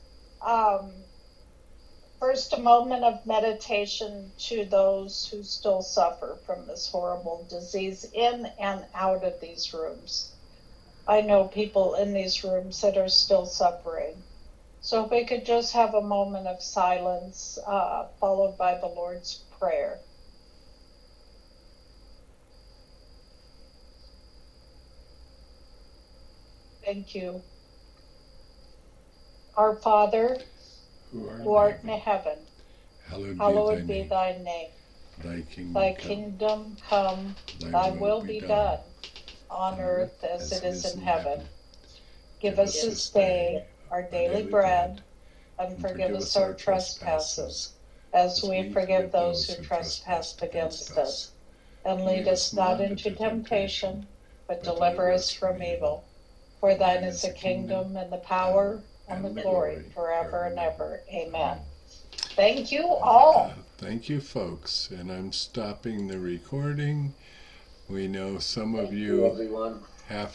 first, a moment of meditation to those who still suffer from this horrible disease in and out of these rooms. I know people in these rooms that are still suffering. So if we could just have a moment of silence, followed by the Lord's Prayer. Thank you. Our Father, who art in heaven, hallowed be thy name. Thy kingdom come, thy will be done, on earth as it is in heaven. Give us this day our daily bread, and forgive us our trespasses, as we forgive those who trespass against us. And lead us not into temptation, but deliver us from evil. For thine is the kingdom, and the power, and the glory, forever and ever. Amen. Thank you all. Thank you, folks. And I'm stopping the recording. We know some of you everyone. have